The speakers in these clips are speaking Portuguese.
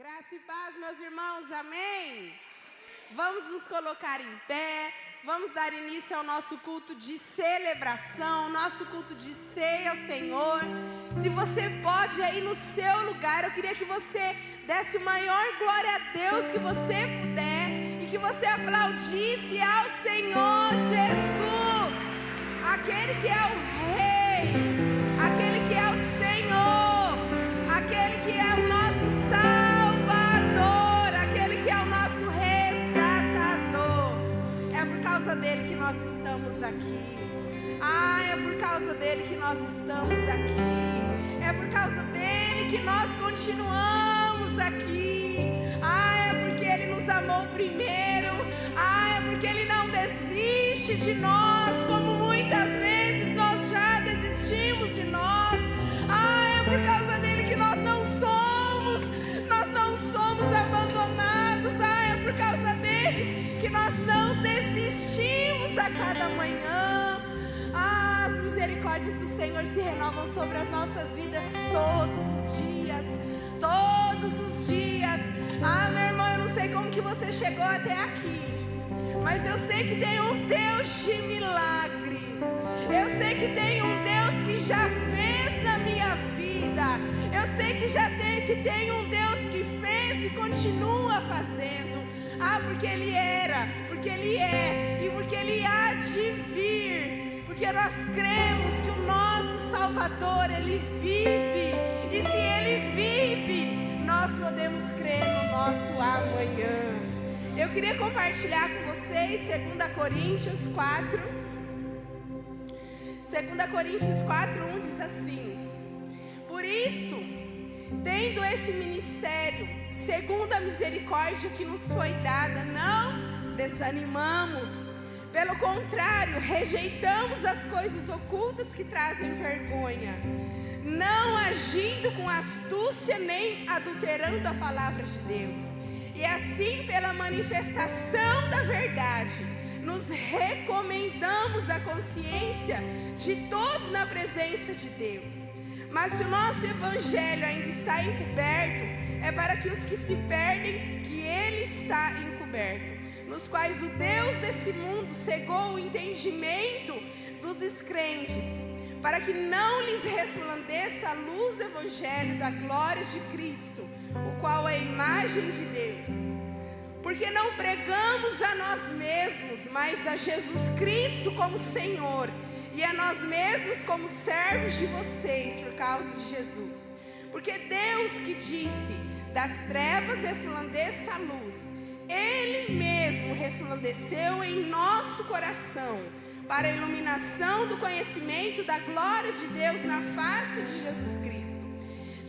Graça e paz, meus irmãos, amém? Vamos nos colocar em pé, vamos dar início ao nosso culto de celebração, nosso culto de ceia ao Senhor. Se você pode aí no seu lugar, eu queria que você desse o maior glória a Deus que você puder e que você aplaudisse ao Senhor Jesus, aquele que é o Rei, aquele que é o Senhor, aquele que é o nosso Salvador, aquele que é o nosso resgatador. É por causa dele que nós estamos aqui. É por causa dele que nós estamos aqui. É por causa dele que nós continuamos aqui. É porque ele nos amou primeiro. É porque ele não desiste de nós, como muitas vezes nós já desistimos de nós. É por causa dele que nós não somos abandonados. É por causa dele que nós não desistimos a cada manhã. As misericórdias do Senhor se renovam sobre as nossas vidas todos os dias. Todos os dias. Meu irmão, eu não sei como que você chegou até aqui, mas eu sei que tem um Deus de milagres. Eu sei que tem um Deus que já fez na minha vida. Eu sei que tem um Deus que fez e continua fazendo. Porque Ele era, porque Ele é e porque Ele há de vir. Porque nós cremos que o nosso Salvador, Ele vive. E se Ele vive, nós podemos crer no nosso amanhã. Eu queria compartilhar com vocês 2 Coríntios 4. 2 Coríntios 4:1 diz assim: por isso, tendo este ministério, segundo a misericórdia que nos foi dada, não desanimamos. Pelo contrário, rejeitamos as coisas ocultas que trazem vergonha, não agindo com astúcia nem adulterando a palavra de Deus. E assim, pela manifestação da verdade, nos recomendamos a consciência de todos na presença de Deus. Mas se o nosso evangelho ainda está encoberto, é para que os que se perdem, que ele está encoberto, nos quais o Deus desse mundo cegou o entendimento dos descrentes, para que não lhes resplandeça a luz do evangelho da glória de Cristo, o qual é a imagem de Deus. Porque não pregamos a nós mesmos, mas a Jesus Cristo como Senhor, e a nós mesmos como servos de vocês por causa de Jesus. Porque Deus que disse, das trevas resplandeça a luz, Ele mesmo resplandeceu em nosso coração, para a iluminação do conhecimento da glória de Deus na face de Jesus Cristo.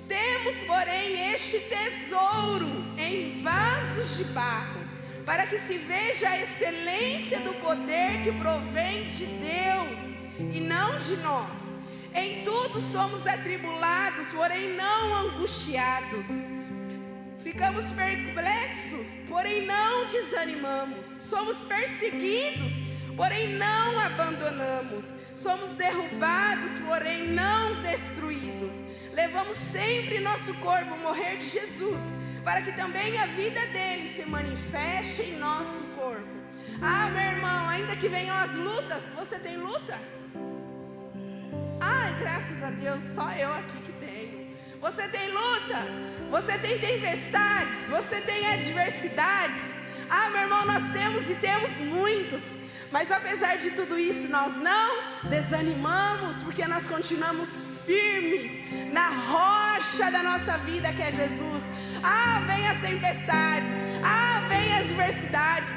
Temos, porém, este tesouro em vasos de barro, para que se veja a excelência do poder que provém de Deus e não de nós. Em tudo somos atribulados, porém não angustiados. Ficamos perplexos, porém não desanimamos. Somos perseguidos, porém não abandonamos. Somos derrubados, porém não destruídos. Levamos sempre nosso corpo morrer de Jesus, para que também a vida dele se manifeste em nosso corpo. Meu irmão, ainda que venham as lutas, você tem luta? Graças a Deus, só eu aqui que tenho. Você tem luta? Você tem tempestades? Você tem adversidades? Meu irmão, nós temos e temos muitos. Mas apesar de tudo isso, nós não desanimamos, porque nós continuamos firmes na rocha da nossa vida, que é Jesus. Vem as tempestades, vem as adversidades,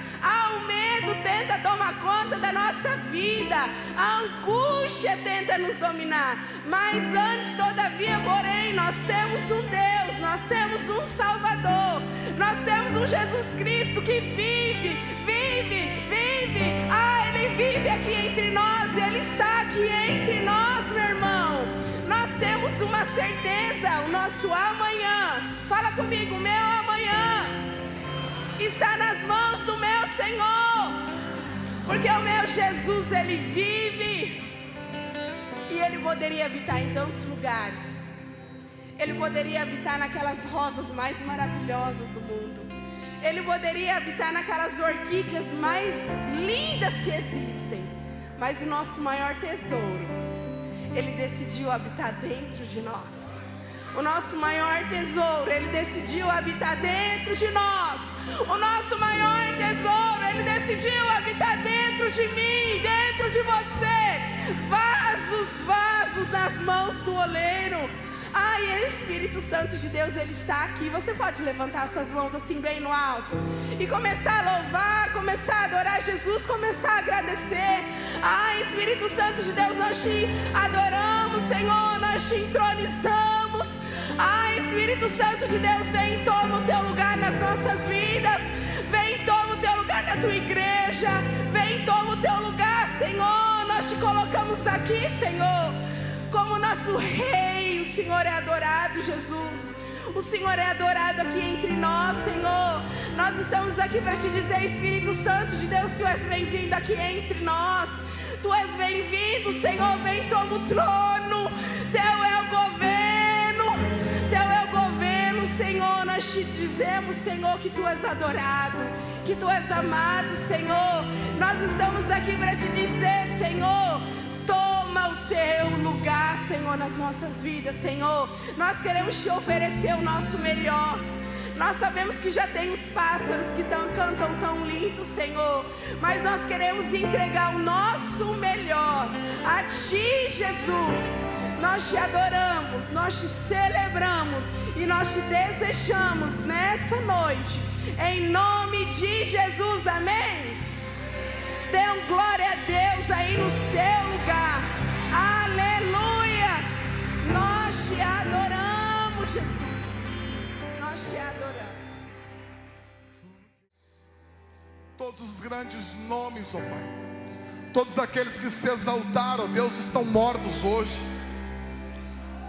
o medo tenta tomar conta da nossa vida, a angústia tenta nos dominar. Mas antes, todavia, porém, nós temos um Deus, nós temos um Salvador, nós temos um Jesus Cristo que vive. Ele vive aqui entre nós, Ele está aqui entre nós, meu irmão. Nós temos uma certeza, o nosso amanhã. Fala comigo, meu amanhã está nas mãos do meu Senhor, porque o meu Jesus, Ele vive, e Ele poderia habitar em tantos lugares. Ele poderia habitar naquelas rosas mais maravilhosas do mundo. Ele poderia habitar naquelas orquídeas mais lindas que existem. Mas o nosso maior tesouro, Ele decidiu habitar dentro de nós. O nosso maior tesouro, Ele decidiu habitar dentro de nós. O nosso maior tesouro, Ele decidiu habitar dentro de mim, dentro de você. Vasos nas mãos do oleiro. Ai, o Espírito Santo de Deus, Ele está aqui. Você pode levantar suas mãos assim bem no alto e começar a louvar, começar a adorar Jesus, começar a agradecer. Ai, Espírito Santo de Deus, nós te adoramos, Senhor, nós te entronizamos. Ai, Espírito Santo de Deus, vem e toma o teu lugar nas nossas vidas. Vem e toma o teu lugar na tua igreja. Vem e toma o teu lugar, Senhor. Nós te colocamos aqui, Senhor, como nosso Rei. O Senhor é adorado, Jesus. O Senhor é adorado aqui entre nós, Senhor. Nós estamos aqui para te dizer, Espírito Santo de Deus, Tu és bem-vindo aqui entre nós. Tu és bem-vindo, Senhor. Vem, toma o trono. Teu é o governo. Teu é o governo, Senhor. Nós te dizemos, Senhor, que Tu és adorado, que Tu és amado, Senhor. Nós estamos aqui para te dizer, Senhor, toma o teu lugar, Senhor, nas nossas vidas, Senhor. Nós queremos te oferecer o nosso melhor. Nós sabemos que já tem os pássaros que cantam tão lindo, Senhor, mas nós queremos entregar o nosso melhor a Ti, Jesus. Nós te adoramos, nós te celebramos e nós te desejamos nessa noite, em nome de Jesus, amém? Dê um glória a Deus aí no seu lugar. Aleluias. Nós te adoramos, Jesus. Nós te adoramos. Todos os grandes nomes, ó Pai, todos aqueles que se exaltaram, ó Deus, estão mortos hoje.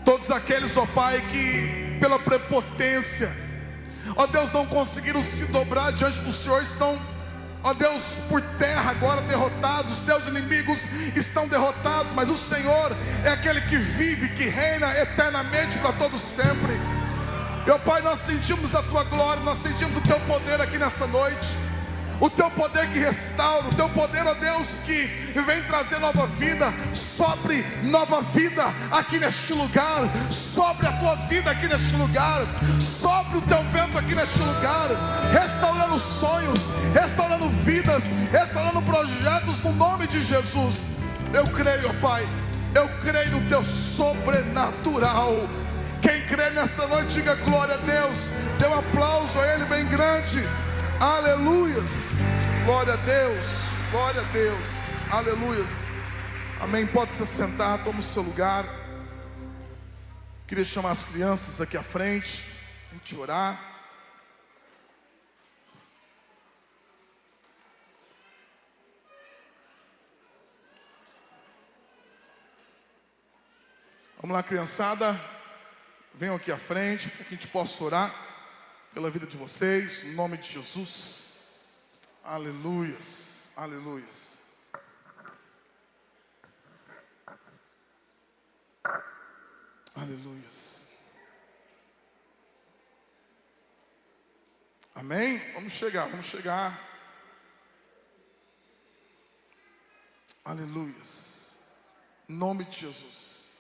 Todos aqueles, ó Pai, que pela prepotência, ó Deus, não conseguiram se dobrar diante do Senhor, estão, ó Deus, por terra agora derrotados. Os teus inimigos estão derrotados, mas o Senhor é aquele que vive, que reina eternamente para todo sempre. Meu Pai, nós sentimos a Tua glória, nós sentimos o Teu poder aqui nessa noite. O Teu poder que restaura, o Teu poder, ó Deus, que vem trazer nova vida. Sopre nova vida aqui neste lugar. Sopre a Tua vida aqui neste lugar. Sopre o Teu vento aqui neste lugar, restaurando sonhos, restaurando vidas, restaurando projetos no nome de Jesus. Eu creio, ó Pai, eu creio no Teu sobrenatural. Quem crê nessa noite, diga glória a Deus. Dê um aplauso a Ele bem grande. Aleluias, glória a Deus, glória a Deus, aleluias, amém. Pode se sentar, toma o seu lugar. Queria chamar as crianças aqui à frente, a gente orar. Vamos lá, criançada, venham aqui à frente para que a gente possa orar pela vida de vocês, no nome de Jesus. Aleluias, aleluias. Aleluias. Amém? Vamos chegar, vamos chegar. Aleluias. Nome de Jesus.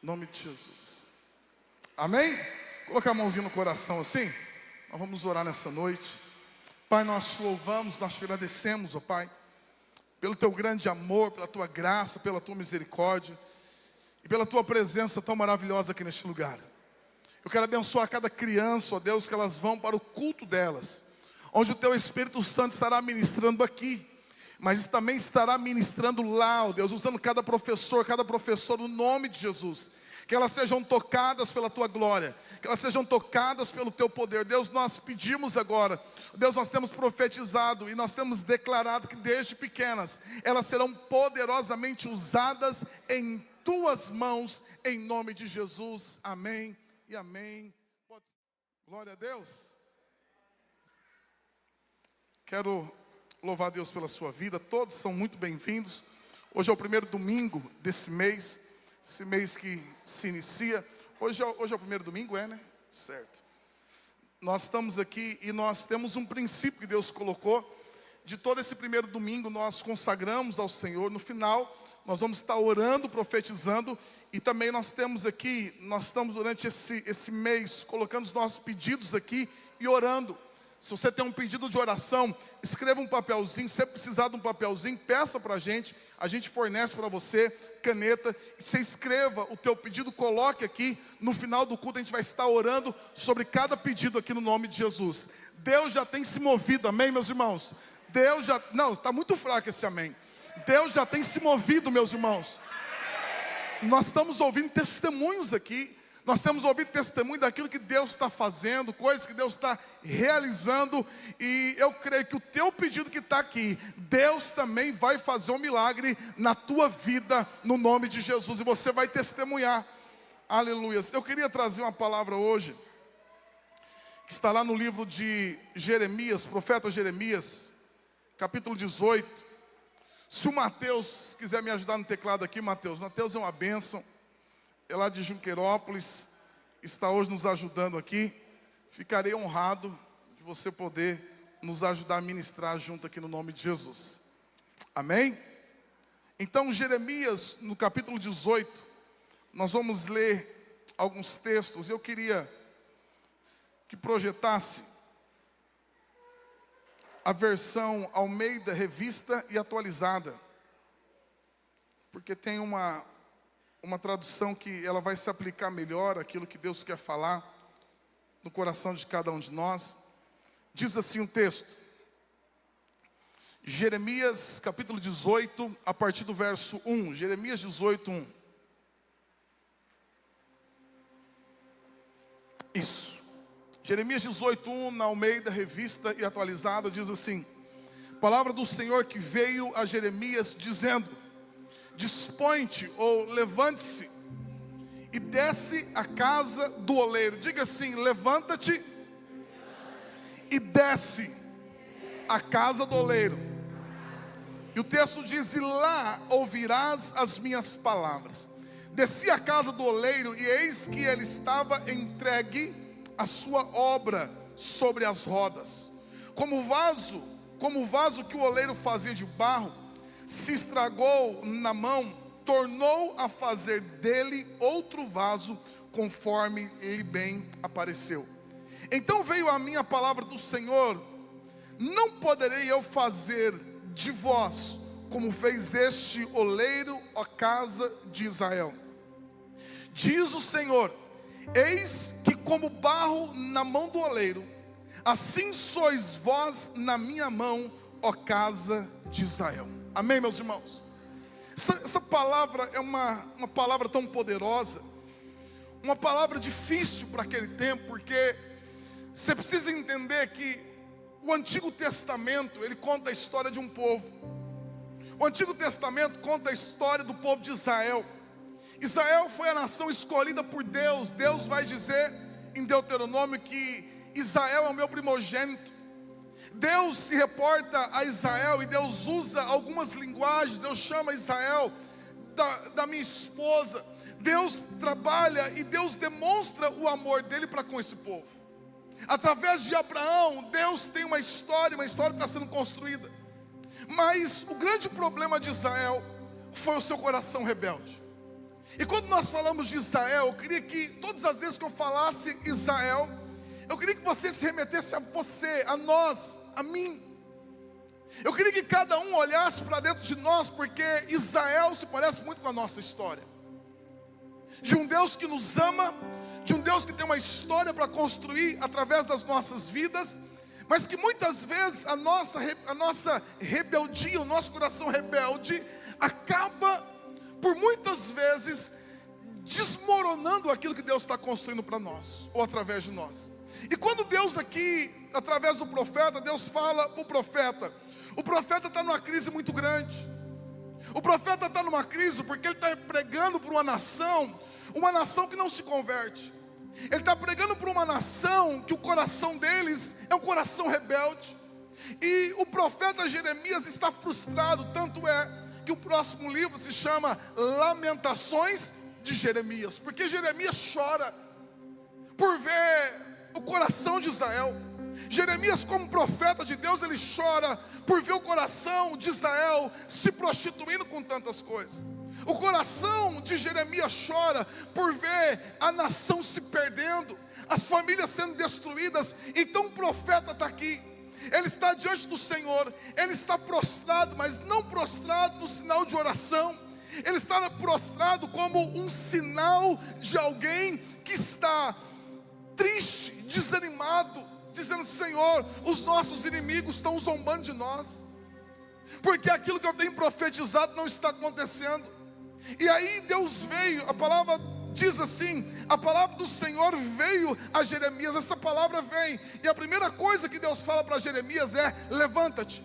Nome de Jesus. Amém? Colocar a mãozinha no coração assim. Nós vamos orar nessa noite. Pai, nós te louvamos, nós te agradecemos, ó Pai, pelo Teu grande amor, pela Tua graça, pela Tua misericórdia e pela Tua presença tão maravilhosa aqui neste lugar. Eu quero abençoar cada criança, ó Deus, que elas vão para o culto delas, onde o Teu Espírito Santo estará ministrando aqui, mas também estará ministrando lá, ó Deus, usando cada professor no nome de Jesus. Que elas sejam tocadas pela Tua glória, que elas sejam tocadas pelo Teu poder. Deus, nós pedimos agora, Deus, nós temos profetizado e nós temos declarado que desde pequenas elas serão poderosamente usadas em Tuas mãos, em nome de Jesus, amém e amém. Glória a Deus. Quero louvar a Deus pela sua vida, todos são muito bem-vindos. Hoje é o primeiro domingo desse mês, esse mês que se inicia. Hoje é o primeiro domingo, né? Certo. Nós estamos aqui e nós temos um princípio que Deus colocou. De todo esse primeiro domingo nós consagramos ao Senhor. No final nós vamos estar orando, profetizando. E também nós estamos durante esse mês colocando os nossos pedidos aqui e orando. Se você tem um pedido de oração, escreva um papelzinho. Se você precisar de um papelzinho, peça para a gente fornece para você, caneta. Você escreva o teu pedido, coloque aqui. No final do culto a gente vai estar orando sobre cada pedido aqui no nome de Jesus. Deus já tem se movido, amém, meus irmãos? Não, está muito fraco esse amém. Deus já tem se movido, meus irmãos. Nós estamos ouvindo testemunhos aqui. Nós temos ouvido testemunho daquilo que Deus está fazendo, coisas que Deus está realizando. E eu creio que o teu pedido que está aqui, Deus também vai fazer um milagre na tua vida, no nome de Jesus. E você vai testemunhar. Aleluia. Eu queria trazer uma palavra hoje, que está lá no livro de Jeremias, profeta Jeremias, capítulo 18. Se o Mateus quiser me ajudar no teclado aqui, Mateus é uma bênção. É lá de Junqueirópolis, está hoje nos ajudando aqui. Ficarei honrado de você poder nos ajudar a ministrar junto aqui no nome de Jesus. Amém? Então, Jeremias, no capítulo 18, nós vamos ler alguns textos. Eu queria que projetasse a versão Almeida, revista e atualizada. Porque tem uma tradução que ela vai se aplicar melhor àquilo que Deus quer falar no coração de cada um de nós. Diz assim o texto, Jeremias capítulo 18, a partir do verso 1, Jeremias 18, 1. Isso, Jeremias 18, 1, na Almeida, revista e atualizada, diz assim: palavra do Senhor que veio a Jeremias dizendo: dispõe-te ou levante-se e desce a casa do oleiro. Diga assim: levanta-te e desce a casa do oleiro. E o texto diz: e lá ouvirás as minhas palavras. Desci a casa do oleiro, e eis que ele estava entregue a sua obra sobre as rodas. Como o vaso que o oleiro fazia de barro se estragou na mão, tornou a fazer dele outro vaso, conforme lhe bem apareceu. Então veio a mim a palavra do Senhor: não poderei eu fazer de vós como fez este oleiro, ó casa de Israel. Diz o Senhor: eis que como barro na mão do oleiro, assim sois vós na minha mão, ó casa de Israel. Amém, meus irmãos? Essa palavra é uma palavra tão poderosa, uma palavra difícil para aquele tempo, porque você precisa entender que o Antigo Testamento, ele conta a história de um povo. O Antigo Testamento conta a história do povo de Israel. Israel foi a nação escolhida por Deus. Deus vai dizer em Deuteronômio que Israel é o meu primogênito. Deus se reporta a Israel e Deus usa algumas linguagens. Deus chama Israel da minha esposa. Deus trabalha e Deus demonstra o amor dele para com esse povo. Através de Abraão, Deus tem uma história está sendo construída. Mas o grande problema de Israel foi o seu coração rebelde. E quando nós falamos de Israel, eu queria que todas as vezes que eu falasse Israel, eu queria que você se remetesse a você, a nós, a mim. Eu queria que cada um olhasse para dentro de nós, porque Israel se parece muito com a nossa história. De um Deus que nos ama, de um Deus que tem uma história para construir através das nossas vidas, mas que muitas vezes a nossa rebeldia, o nosso coração rebelde, acaba por muitas vezes desmoronando aquilo que Deus está construindo para nós, ou através de nós. E quando Deus aqui, através do profeta, Deus fala para o profeta está numa crise muito grande. O profeta está numa crise porque ele está pregando para uma nação que não se converte. Ele está pregando para uma nação que o coração deles é um coração rebelde. E o profeta Jeremias está frustrado, tanto é que o próximo livro se chama Lamentações de Jeremias, porque Jeremias chora por ver o coração de Israel. Jeremias, como profeta de Deus, ele chora por ver o coração de Israel se prostituindo com tantas coisas. O coração de Jeremias chora por ver a nação se perdendo, as famílias sendo destruídas. Então o profeta está aqui, ele está diante do Senhor, ele está prostrado, mas não prostrado no sinal de oração, ele está prostrado como um sinal de alguém que está triste, desanimado, dizendo: Senhor, os nossos inimigos estão zombando de nós, porque aquilo que eu tenho profetizado não está acontecendo. E aí Deus veio, a palavra diz assim, a palavra do Senhor veio a Jeremias. Essa palavra vem, e a primeira coisa que Deus fala para Jeremias é: levanta-te.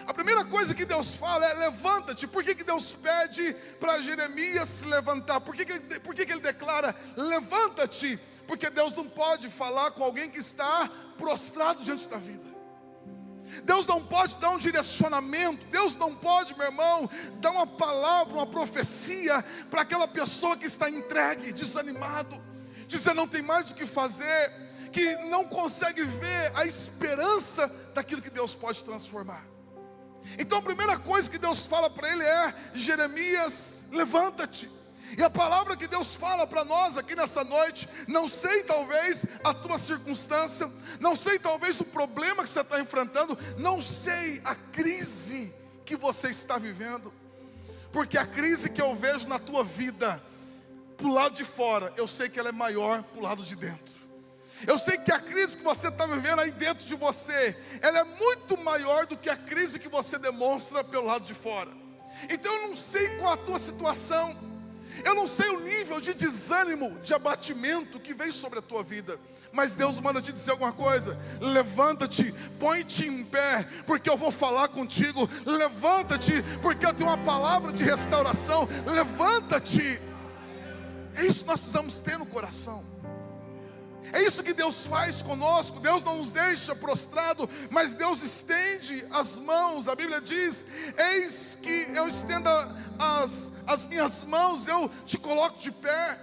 A primeira coisa que Deus fala é: levanta-te. Por que Deus pede para Jeremias se levantar? Por que ele declara: levanta-te? Porque Deus não pode falar com alguém que está prostrado diante da vida. Deus não pode dar um direcionamento, Deus não pode, meu irmão, dar uma palavra, uma profecia para aquela pessoa que está entregue, desanimado, dizendo não tem mais o que fazer, que não consegue ver a esperança daquilo que Deus pode transformar. Então a primeira coisa que Deus fala para ele é: Jeremias, levanta-te. E a palavra que Deus fala para nós aqui nessa noite, não sei talvez a tua circunstância, não sei talvez o problema que você está enfrentando, não sei a crise que você está vivendo, porque a crise que eu vejo na tua vida, pro lado de fora, eu sei que ela é maior pro lado de dentro. Eu sei que a crise que você está vivendo aí dentro de você, ela é muito maior do que a crise que você demonstra pelo lado de fora. Então eu não sei qual a tua situação, eu não sei o nível de desânimo, de abatimento que vem sobre a tua vida, mas Deus manda te dizer alguma coisa: levanta-te, põe-te em pé, porque eu vou falar contigo. Levanta-te, porque eu tenho uma palavra de restauração. Levanta-te. É isso que nós precisamos ter no coração. É isso que Deus faz conosco. Deus não nos deixa prostrado, mas Deus estende as mãos. A Bíblia diz: eis que eu estendo as minhas mãos, eu te coloco de pé.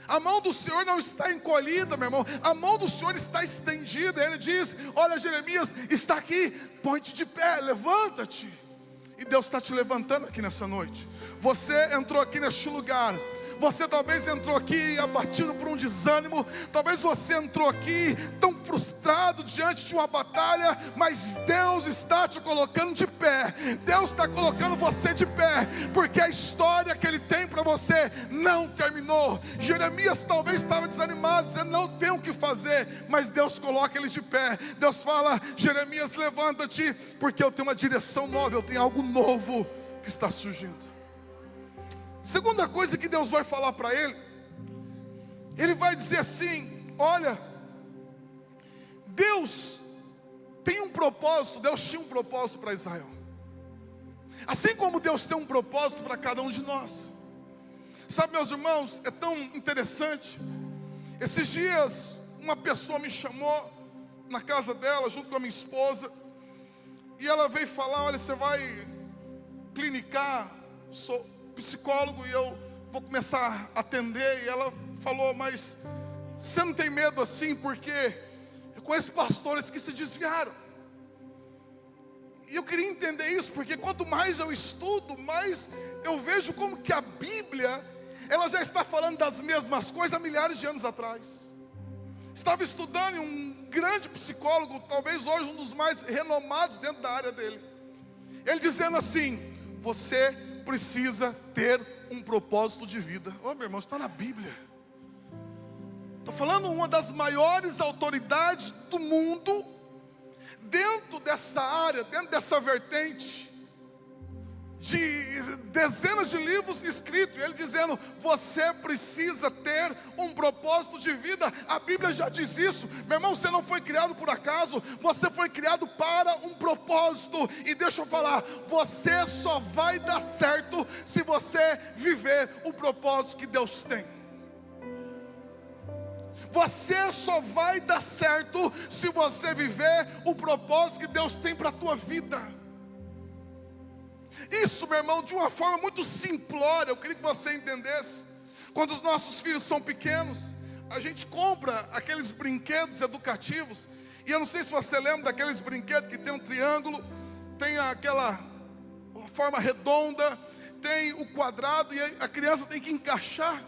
A mão do Senhor não está encolhida, meu irmão, a mão do Senhor está estendida. Ele diz: olha, Jeremias, está aqui, põe-te de pé, levanta-te. E Deus está te levantando aqui nessa noite. Você entrou aqui neste lugar, você talvez entrou aqui abatido por um desânimo, talvez você entrou aqui tão frustrado diante de uma batalha, mas Deus está te colocando de pé. Deus está colocando você de pé, porque a história que Ele tem para você não terminou. Jeremias talvez estava desanimado, dizendo não tem o que fazer, mas Deus coloca ele de pé. Deus fala: Jeremias, levanta-te, porque eu tenho uma direção nova, eu tenho algo novo que está surgindo. Segunda coisa que Deus vai falar para ele, Ele vai dizer assim: olha, Deus tem um propósito, Deus tinha um propósito para Israel, assim como Deus tem um propósito para cada um de nós. Sabe, meus irmãos, é tão interessante. Esses dias uma pessoa me chamou na casa dela, junto com a minha esposa, e ela veio falar: olha, você vai clinicar, sou psicólogo e eu vou começar a atender. E ela falou: mas você não tem medo assim? Porque eu conheço pastores que se desviaram. E eu queria entender isso, porque quanto mais eu estudo, mais eu vejo como que a Bíblia, ela já está falando das mesmas coisas há milhares de anos atrás. Estava estudando um grande psicólogo, talvez hoje um dos mais renomados dentro da área dele, ele dizendo assim: você precisa ter um propósito de vida. Ô, meu irmão, está na Bíblia. Estou falando uma das maiores autoridades do mundo, dentro dessa área, dentro dessa vertente, de dezenas de livros escritos, ele dizendo: você precisa ter um propósito de vida. A Bíblia já diz isso, meu irmão. Você não foi criado por acaso, você foi criado para um propósito. E deixa eu falar, você só vai dar certo se você viver o propósito que Deus tem. Você só vai dar certo se você viver o propósito que Deus tem para a tua vida. Isso, meu irmão, de uma forma muito simplória, eu queria que você entendesse. Quando os nossos filhos são pequenos, a gente compra aqueles brinquedos educativos. E eu não sei se você lembra daqueles brinquedos que tem um triângulo, tem aquela forma redonda, tem o quadrado, e a criança tem que encaixar.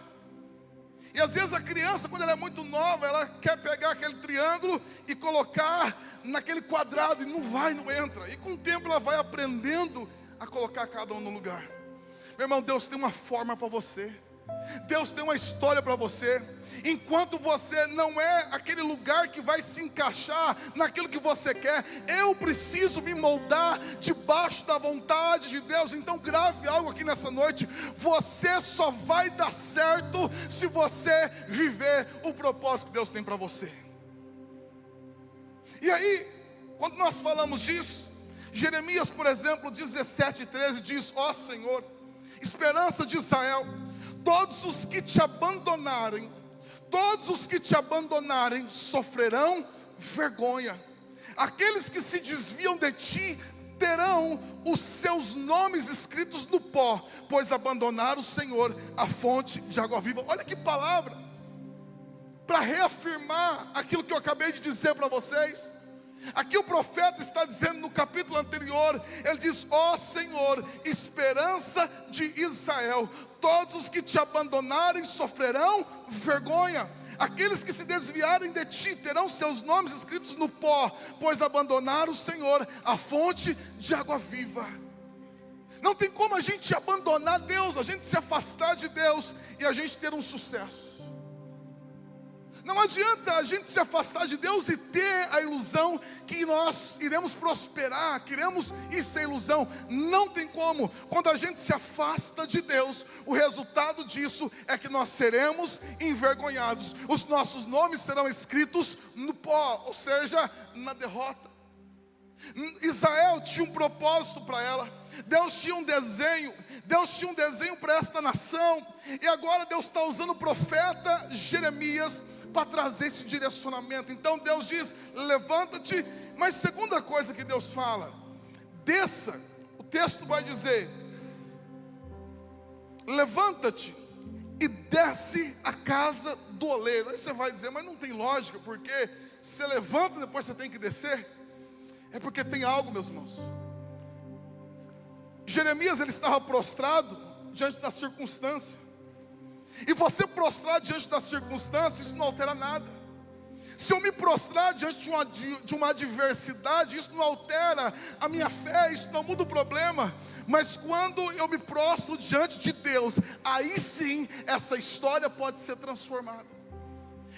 E às vezes a criança, quando ela é muito nova, ela quer pegar aquele triângulo e colocar naquele quadrado, e não entra. E com o tempo ela vai aprendendo a colocar cada um no lugar. Meu irmão, Deus tem uma forma para você. Deus tem uma história para você. Enquanto você não é aquele lugar que vai se encaixar naquilo que você quer, eu preciso me moldar debaixo da vontade de Deus. Então grave algo aqui nessa noite: você só vai dar certo se você viver o propósito que Deus tem para você. E aí, quando nós falamos disso, Jeremias, por exemplo, 17:13 diz: ó Senhor, esperança de Israel, todos os que te abandonarem sofrerão vergonha. Aqueles que se desviam de ti terão os seus nomes escritos no pó, pois abandonaram o Senhor, a fonte de água viva. Olha que palavra, para reafirmar aquilo que eu acabei de dizer para vocês. Aqui o profeta está dizendo no capítulo anterior, ele diz: ó Senhor, esperança de Israel, todos os que te abandonarem sofrerão vergonha. Aqueles que se desviarem de ti terão seus nomes escritos no pó, pois abandonaram o Senhor, a fonte de água viva. Não tem como a gente abandonar Deus, a gente se afastar de Deus e a gente ter um sucesso. Não adianta a gente se afastar de Deus e ter a ilusão que nós iremos prosperar, queremos isso é ilusão. Não tem como. Quando a gente se afasta de Deus, o resultado disso é que nós seremos envergonhados. Os nossos nomes serão escritos no pó, ou seja, na derrota. Israel tinha um propósito para ela. Deus tinha um desenho para esta nação. E agora Deus está usando o profeta Jeremias para trazer esse direcionamento. Então Deus diz: levanta-te. Mas segunda coisa que Deus fala: desça. O texto vai dizer: levanta-te e desce a casa do oleiro. Aí você vai dizer: mas não tem lógica, porque você levanta e depois você tem que descer. É porque tem algo, meus irmãos. Jeremias, ele estava prostrado diante da circunstância. E você prostrar diante da circunstância, isso não altera nada. Se eu me prostrar diante de uma adversidade, isso não altera a minha fé, isso não muda o problema. Mas quando eu me prostro diante de Deus, aí sim essa história pode ser transformada.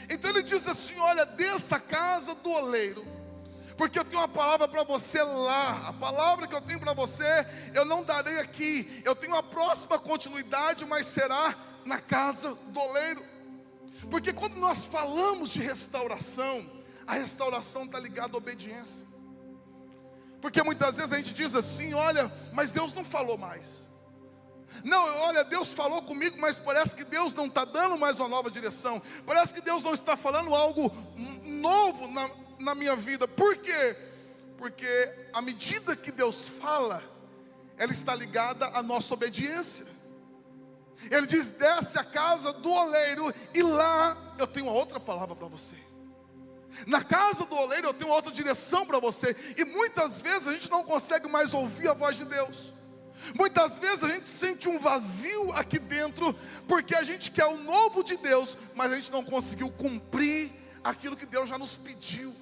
Então ele diz assim: olha, desça a casa do oleiro, porque eu tenho uma palavra para você lá. A palavra que eu tenho para você, eu não darei aqui. Eu tenho uma próxima continuidade, mas será na casa do oleiro. Porque quando nós falamos de restauração, a restauração está ligada à obediência. Porque muitas vezes a gente diz assim: olha, mas Deus não falou mais. Não, olha, Deus falou comigo, mas parece que Deus não está dando mais uma nova direção. Parece que Deus não está falando algo novo na minha vida. Por quê? Porque à medida que Deus fala, ela está ligada à nossa obediência. Ele diz: desce a casa do oleiro, e lá eu tenho uma outra palavra para você. Na casa do oleiro eu tenho outra direção para você. E muitas vezes a gente não consegue mais ouvir a voz de Deus. Muitas vezes a gente sente um vazio aqui dentro, porque a gente quer o novo de Deus, mas a gente não conseguiu cumprir aquilo que Deus já nos pediu.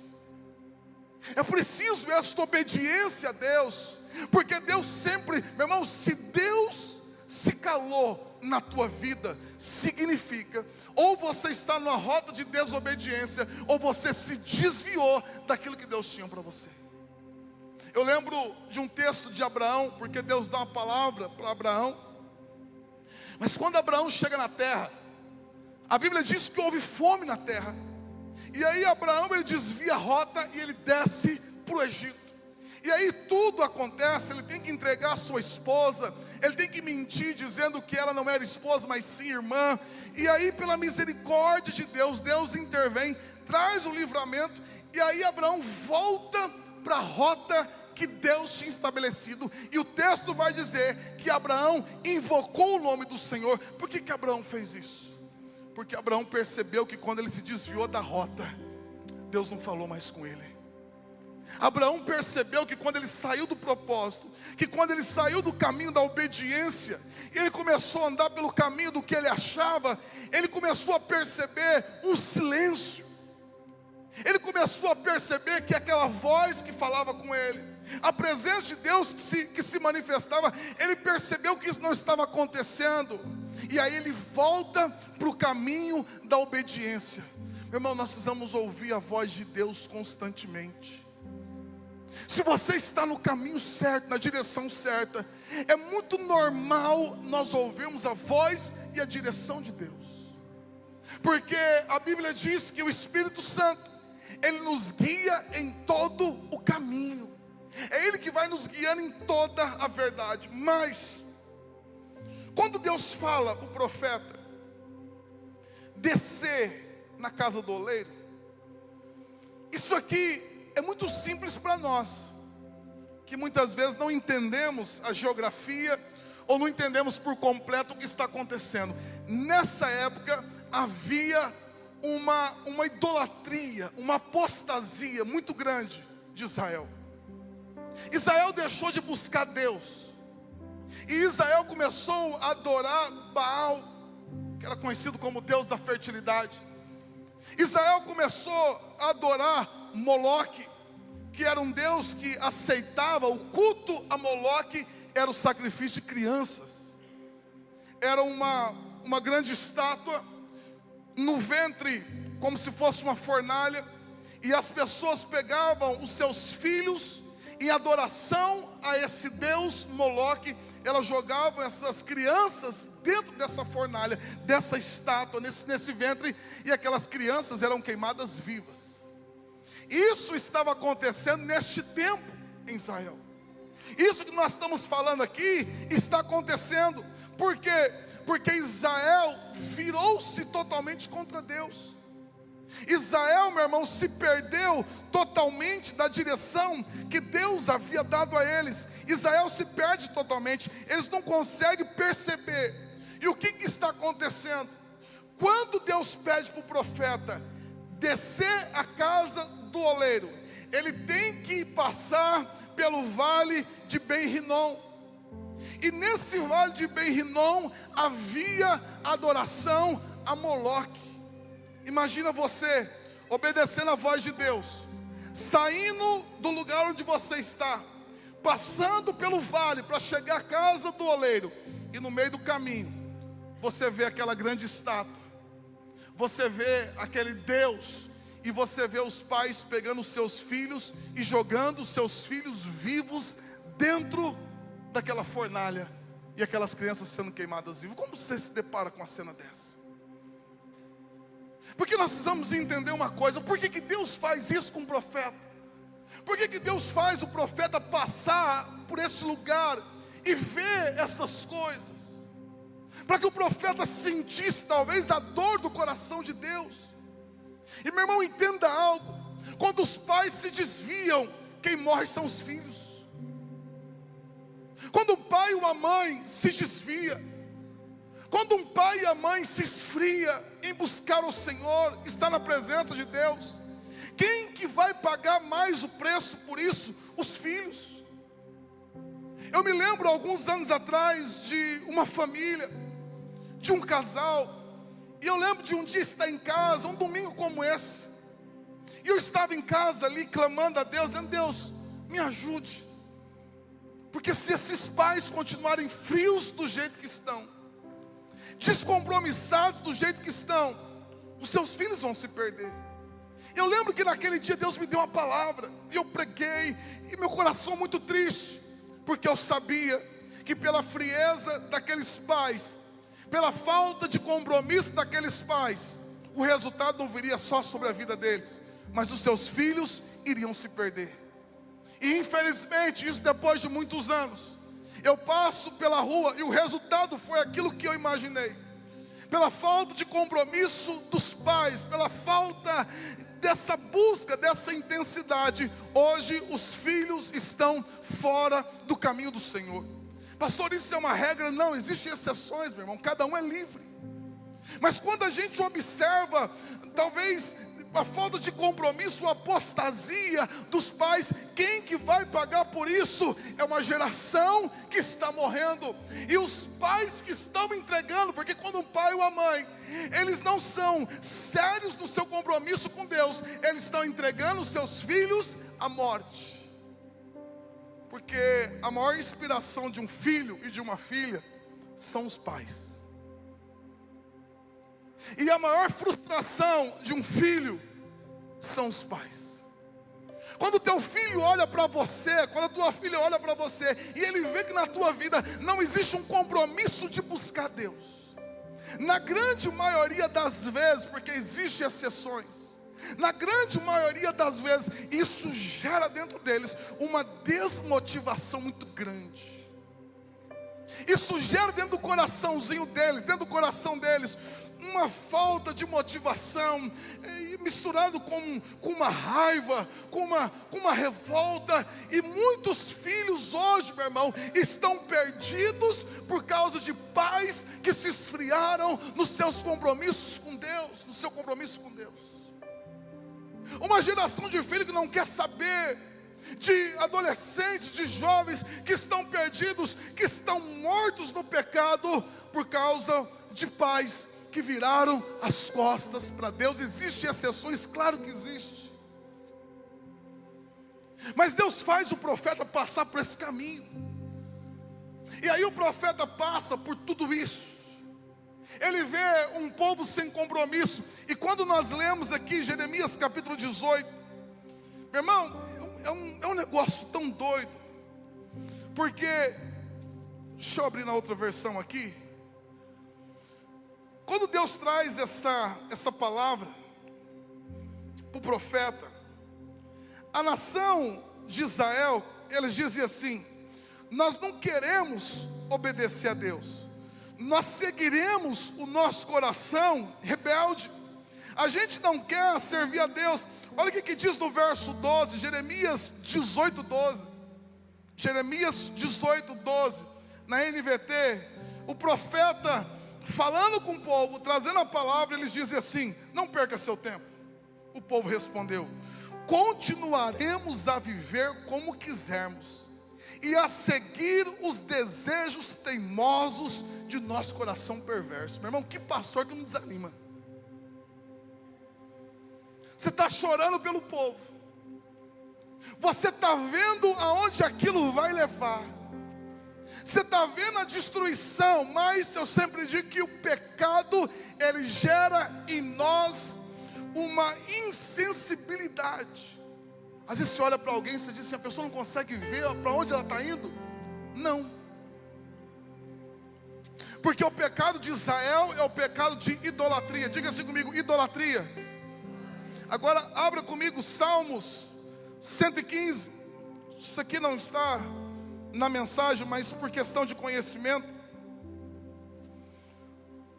É preciso esta obediência a Deus, porque Deus sempre, meu irmão, se Deus se calou na tua vida, significa ou você está numa rota de desobediência, ou você se desviou daquilo que Deus tinha para você. Eu lembro de um texto de Abraão, porque Deus dá uma palavra para Abraão. Mas quando Abraão chega na terra, a Bíblia diz que houve fome na terra. E aí Abraão, ele desvia a rota e ele desce para o Egito. E aí tudo acontece, ele tem que entregar a sua esposa, ele tem que mentir dizendo que ela não era esposa, mas sim irmã. E aí pela misericórdia de Deus, Deus intervém, traz o livramento. E aí Abraão volta para a rota que Deus tinha estabelecido. E o texto vai dizer que Abraão invocou o nome do Senhor. Por que Abraão fez isso? Porque Abraão percebeu que quando ele se desviou da rota, Deus não falou mais com ele. Abraão percebeu que quando ele saiu do propósito, que quando ele saiu do caminho da obediência, ele começou a andar pelo caminho do que ele achava, ele começou a perceber um silêncio. Ele começou a perceber que aquela voz que falava com ele, a presença de Deus que se manifestava, ele percebeu que isso não estava acontecendo. E aí ele volta para o caminho da obediência. Meu irmão, nós precisamos ouvir a voz de Deus constantemente. Se você está no caminho certo, na direção certa, é muito normal nós ouvirmos a voz e a direção de Deus. Porque a Bíblia diz que o Espírito Santo, ele nos guia em todo o caminho. É Ele que vai nos guiando em toda a verdade. Mas, quando Deus fala para o profeta descer na casa do oleiro, isso aqui é muito simples para nós, que muitas vezes não entendemos a geografia, ou não entendemos por completo o que está acontecendo. Nessa época havia uma idolatria, uma apostasia muito grande de Israel. Israel deixou de buscar Deus, e Israel começou a adorar Baal, que era conhecido como Deus da fertilidade. Israel começou a adorar Moloque, que era um Deus que aceitava o culto a Moloque, era o sacrifício de crianças. Era uma grande estátua no ventre, como se fosse uma fornalha, e as pessoas pegavam os seus filhos em adoração a esse Deus Moloque. Elas jogavam essas crianças dentro dessa fornalha, dessa estátua, nesse ventre, e aquelas crianças eram queimadas vivas. Isso estava acontecendo neste tempo em Israel. Isso que nós estamos falando aqui está acontecendo. Por quê? Porque Israel virou-se totalmente contra Deus. Israel, meu irmão, se perdeu totalmente da direção que Deus havia dado a eles. Israel se perde totalmente. Eles não conseguem perceber. E o que está acontecendo? Quando Deus pede para o profeta descer a casa do oleiro, ele tem que passar pelo vale de Ben-Rinom. E nesse vale de Ben-Rinom havia adoração a Moloque. Imagina você obedecendo a voz de Deus, saindo do lugar onde você está, passando pelo vale para chegar à casa do oleiro, e no meio do caminho você vê aquela grande estátua, você vê aquele Deus, e você vê os pais pegando os seus filhos e jogando os seus filhos vivos dentro daquela fornalha, e aquelas crianças sendo queimadas vivas. Como você se depara com uma cena dessa? Porque nós precisamos entender uma coisa: por que Deus faz isso com o profeta? Por que Deus faz o profeta passar por esse lugar e ver essas coisas? Para que o profeta sentisse talvez a dor do coração de Deus. E meu irmão, entenda algo: quando os pais se desviam, quem morre são os filhos. Quando um pai e uma mãe se desvia, quando um pai e a mãe se esfria em buscar o Senhor, está na presença de Deus, quem que vai pagar mais o preço por isso? Os filhos. Eu me lembro alguns anos atrás de uma família, de um casal, e eu lembro de um dia estar em casa, um domingo como esse, e eu estava em casa ali clamando a Deus, dizendo: Deus, me ajude, porque se esses pais continuarem frios do jeito que estão, descompromissados do jeito que estão, os seus filhos vão se perder. Eu lembro que naquele dia Deus me deu uma palavra, e eu preguei, e meu coração muito triste, porque eu sabia que pela frieza daqueles pais, pela falta de compromisso daqueles pais, o resultado não viria só sobre a vida deles, mas os seus filhos iriam se perder. E infelizmente, isso depois de muitos anos, eu passo pela rua e o resultado foi aquilo que eu imaginei. Pela falta de compromisso dos pais, pela falta dessa busca, dessa intensidade, hoje os filhos estão fora do caminho do Senhor. Pastor, isso é uma regra? Não, existem exceções, meu irmão, cada um é livre. Mas quando a gente observa, talvez a falta de compromisso, a apostasia dos pais, quem que vai pagar por isso? É uma geração que está morrendo. E os pais que estão entregando, porque quando o pai ou a mãe, eles não são sérios no seu compromisso com Deus, eles estão entregando os seus filhos à morte. Porque a maior inspiração de um filho e de uma filha são os pais. E a maior frustração de um filho são os pais. Quando o teu filho olha para você, quando a tua filha olha para você, e ele vê que na tua vida não existe um compromisso de buscar Deus. Na grande maioria das vezes, porque existem exceções, na grande maioria das vezes, isso gera dentro deles uma desmotivação muito grande. Isso gera dentro do coraçãozinho deles, dentro do coração deles, uma falta de motivação, misturado com uma raiva, com uma revolta. E muitos filhos hoje, meu irmão, estão perdidos por causa de pais que se esfriaram nos seus compromissos com Deus, no seu compromisso com Deus. Uma geração de filhos que não quer saber, de adolescentes, de jovens que estão perdidos, que estão mortos no pecado por causa de pais que viraram as costas para Deus. Existem exceções, claro que existe. Mas Deus faz o profeta passar por esse caminho. E aí o profeta passa por tudo isso. Ele vê um povo sem compromisso. E quando nós lemos aqui Jeremias capítulo 18, meu irmão, é um negócio tão doido. Porque, deixa eu abrir na outra versão aqui. Quando Deus traz essa palavra para o profeta, a nação de Israel, eles dizem assim: nós não queremos obedecer a Deus, nós seguiremos o nosso coração rebelde, a gente não quer servir a Deus. Olha o que diz no verso 12, Jeremias 18, 12. Jeremias 18, 12, na NVT, o profeta falando com o povo, trazendo a palavra, eles dizem assim: não perca seu tempo. O povo respondeu: continuaremos a viver como quisermos e a seguir os desejos teimosos de nosso coração perverso. Meu irmão, que pastor que não desanima. Você está chorando pelo povo, você está vendo aonde aquilo vai levar, você está vendo a destruição, mas eu sempre digo que o pecado, ele gera em nós uma insensibilidade. Às vezes você olha para alguém e você diz assim: a pessoa não consegue ver para onde ela está indo. Não. Porque o pecado de Israel é o pecado de idolatria. Diga assim comigo: idolatria. Agora abra comigo Salmos 115. Isso aqui não está na mensagem, mas por questão de conhecimento.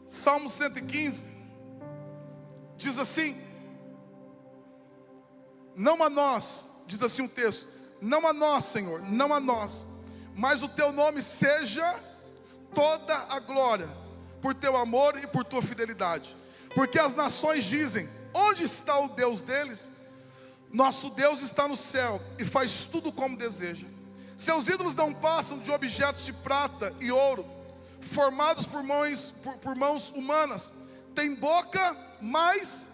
Salmo 115 diz assim: não a nós, diz assim o texto, não a nós, Senhor, não a nós, mas o teu nome seja toda a glória, por teu amor e por tua fidelidade. Porque as nações dizem: onde está o Deus deles? Nosso Deus está no céu e faz tudo como deseja. Seus ídolos não passam de objetos de prata e ouro, formados por mãos humanas. Tem boca, mas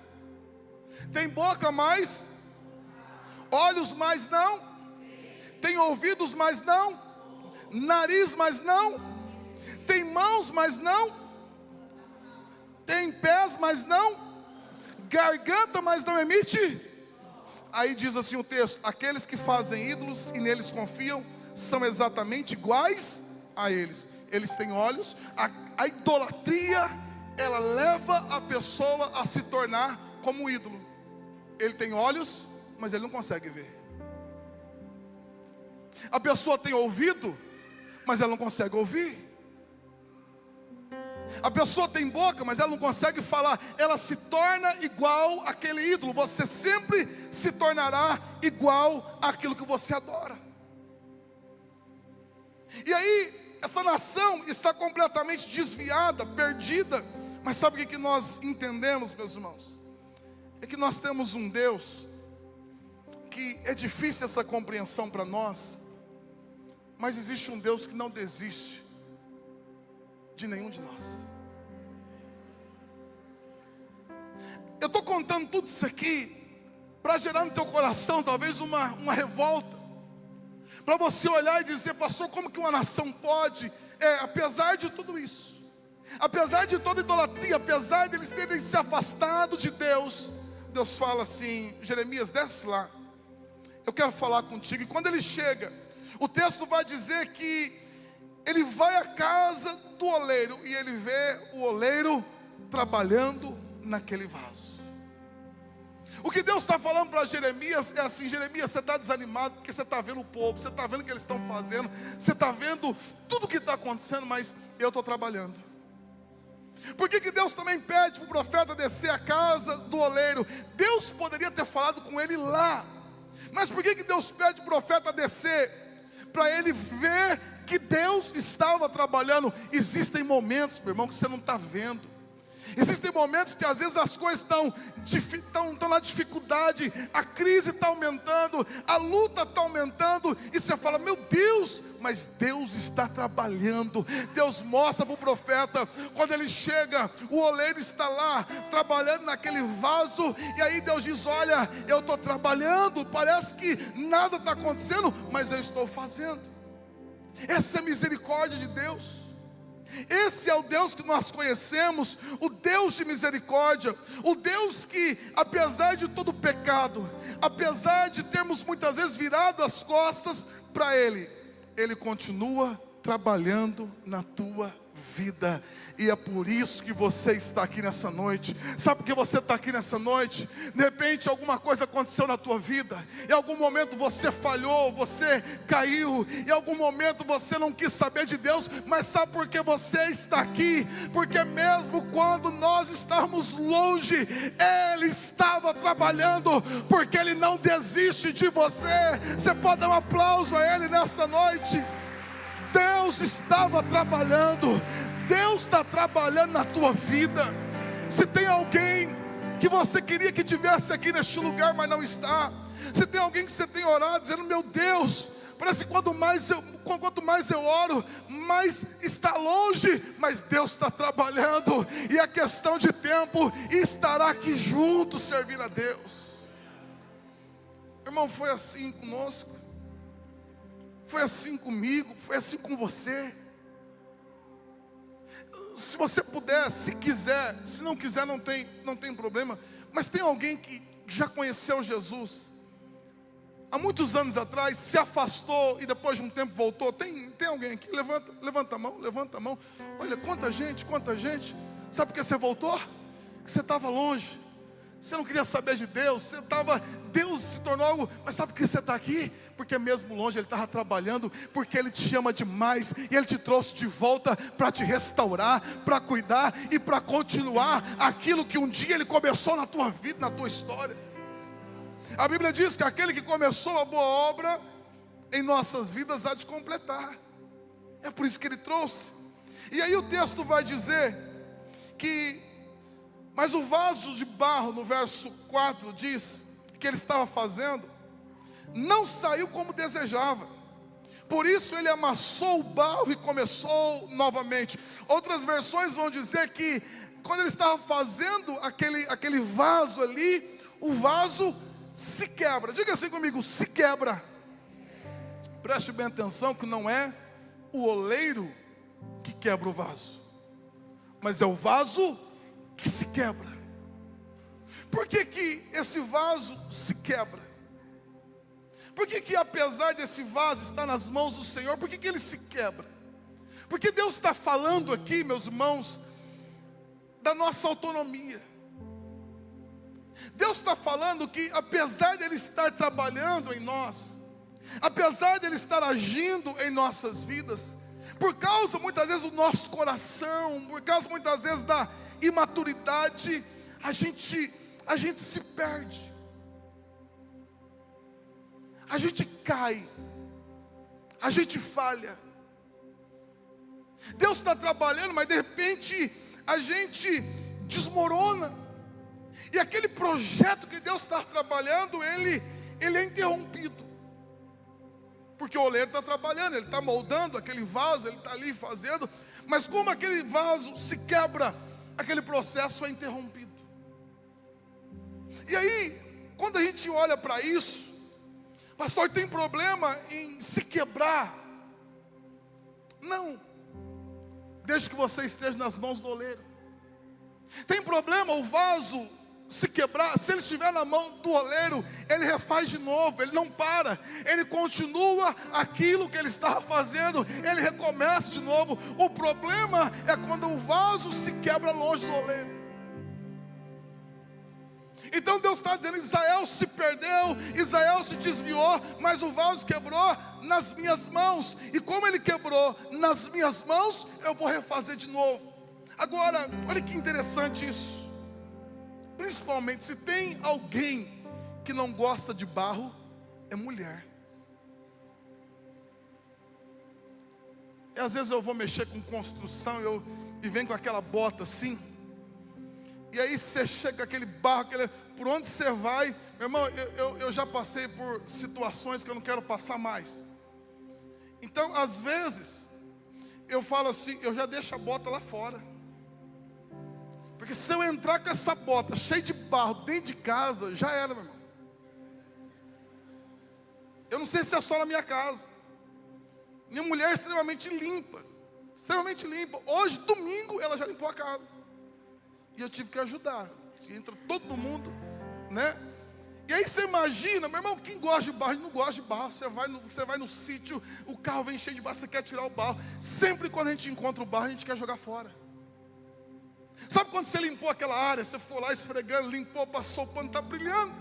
olhos, mas não. Tem ouvidos, mas não. Nariz, mas não. Tem mãos, mas não. Tem pés, mas não. Garganta, mas não emite. Aí diz assim o texto: aqueles que fazem ídolos e neles confiam são exatamente iguais a eles. Eles têm olhos. A idolatria, ela leva a pessoa a se tornar como um ídolo. Ele tem olhos, mas ele não consegue ver. A pessoa tem ouvido, mas ela não consegue ouvir. A pessoa tem boca, mas ela não consegue falar. Ela se torna igual àquele ídolo. Você sempre se tornará igual àquilo que você adora. E aí, essa nação está completamente desviada, perdida. Mas sabe o que nós entendemos, meus irmãos? É que nós temos um Deus que é difícil essa compreensão para nós, mas existe um Deus que não desiste de nenhum de nós. Eu estou contando tudo isso aqui para gerar no teu coração talvez uma revolta, para você olhar e dizer: pastor, como que uma nação pode, apesar de tudo isso, apesar de toda idolatria, apesar de eles terem se afastado de Deus, Deus fala assim: Jeremias, desce lá, eu quero falar contigo. E quando ele chega, o texto vai dizer que ele vai à casa do oleiro e ele vê o oleiro trabalhando naquele vaso. O que Deus está falando para Jeremias é assim: Jeremias, você está desanimado porque você está vendo o povo, você está vendo o que eles estão fazendo, você está vendo tudo o que está acontecendo, mas eu estou trabalhando. Por que Deus também pede para o profeta descer à casa do oleiro? Deus poderia ter falado com ele lá, mas por que Deus pede para o profeta descer? Para ele ver que Deus estava trabalhando. Existem momentos, meu irmão, que você não está vendo. Existem momentos que às vezes as coisas estão na dificuldade, a crise está aumentando, a luta está aumentando, e você fala: meu Deus, mas Deus está trabalhando. Deus mostra para o profeta, quando ele chega, o oleiro está lá, trabalhando naquele vaso, e aí Deus diz: olha, eu estou trabalhando, parece que nada está acontecendo, mas eu estou fazendo. Essa é a misericórdia de Deus. Esse é o Deus que nós conhecemos, o Deus de misericórdia, o Deus que, apesar de todo o pecado, apesar de termos muitas vezes virado as costas para Ele, Ele continua trabalhando na tua vida. E é por isso que você está aqui nessa noite. Sabe por que você está aqui nessa noite? De repente alguma coisa aconteceu na tua vida, em algum momento você falhou, você caiu, em algum momento você não quis saber de Deus. Mas sabe por que você está aqui? Porque mesmo quando nós estávamos longe, Ele estava trabalhando, porque Ele não desiste de você. Você pode dar um aplauso a Ele nessa noite? Deus estava trabalhando. Deus está trabalhando na tua vida. Se tem alguém que você queria que tivesse aqui neste lugar, mas não está, se tem alguém que você tem orado dizendo: meu Deus, parece que quanto mais eu oro, mais está longe, mas Deus está trabalhando, e é questão de tempo, e estará aqui junto servindo a Deus. Irmão, foi assim conosco, foi assim comigo, foi assim com você. Se você puder, se quiser, se não quiser não tem problema, mas tem alguém que já conheceu Jesus há muitos anos atrás, se afastou e depois de um tempo voltou? Tem alguém aqui? Levanta a mão. Olha, quanta gente. Sabe por que você voltou? Porque você estava longe, você não queria saber de Deus, Deus se tornou algo. Mas sabe por que você está aqui? Porque mesmo longe Ele estava trabalhando, porque Ele te ama demais, e Ele te trouxe de volta para te restaurar, para cuidar e para continuar aquilo que um dia Ele começou na tua vida, na tua história. A Bíblia diz que aquele que começou a boa obra em nossas vidas há de completar. É por isso que Ele trouxe. E aí o texto vai dizer que: mas o vaso de barro, no verso 4, diz que ele estava fazendo, não saiu como desejava. Por isso ele amassou o barro e começou novamente. Outras versões vão dizer que quando ele estava fazendo aquele vaso ali, o vaso se quebra. Diga assim comigo: se quebra. Preste bem atenção que não é o oleiro que quebra o vaso, mas é o vaso que se quebra. Por que esse vaso se quebra? Por que apesar desse vaso estar nas mãos do Senhor, por que ele se quebra? Porque Deus está falando aqui, meus irmãos, da nossa autonomia. Deus está falando que apesar de Ele estar trabalhando em nós, apesar de Ele estar agindo em nossas vidas, Por causa muitas vezes do nosso coração, por causa muitas vezes da imaturidade, a gente se perde. A gente cai. A gente falha. Deus está trabalhando, mas de repente a gente desmorona. E aquele projeto que Deus está trabalhando, ele é interrompido. Porque o oleiro está trabalhando, ele está moldando aquele vaso, ele está ali fazendo. Mas como aquele vaso se quebra, aquele processo é interrompido. E aí, quando a gente olha para isso, pastor, tem problema em se quebrar? Não. Desde que você esteja nas mãos do oleiro. Tem problema o vaso se quebrar? Se ele estiver na mão do oleiro, ele refaz de novo, ele não para, ele continua aquilo que ele estava fazendo, ele recomeça de novo. O problema é quando o vaso se quebra longe do oleiro. Então Deus está dizendo: Israel se perdeu, Israel se desviou, mas o vaso quebrou nas minhas mãos. E como ele quebrou nas minhas mãos, eu vou refazer de novo. Agora, olha que interessante isso. Principalmente se tem alguém que não gosta de barro, é mulher. E às vezes eu vou mexer com construção e vem com aquela bota assim. E aí você chega com aquele barro, por onde você vai, meu irmão, eu já passei por situações que eu não quero passar mais. Então, às vezes, eu falo assim, eu já deixo a bota lá fora. Porque se eu entrar com essa bota cheia de barro dentro de casa, já era, meu irmão. Eu não sei se é só na minha casa. Minha mulher é extremamente limpa. Extremamente limpa. Hoje, domingo, ela já limpou a casa. E eu tive que ajudar. Entra todo mundo, né? E aí você imagina, meu irmão, quem gosta de barro, não gosta de barro. Você vai no sítio, o carro vem cheio de barro, você quer tirar o barro. Sempre quando a gente encontra o barro, a gente quer jogar fora. Sabe quando você limpou aquela área, você ficou lá esfregando, limpou, passou o pano, está brilhando.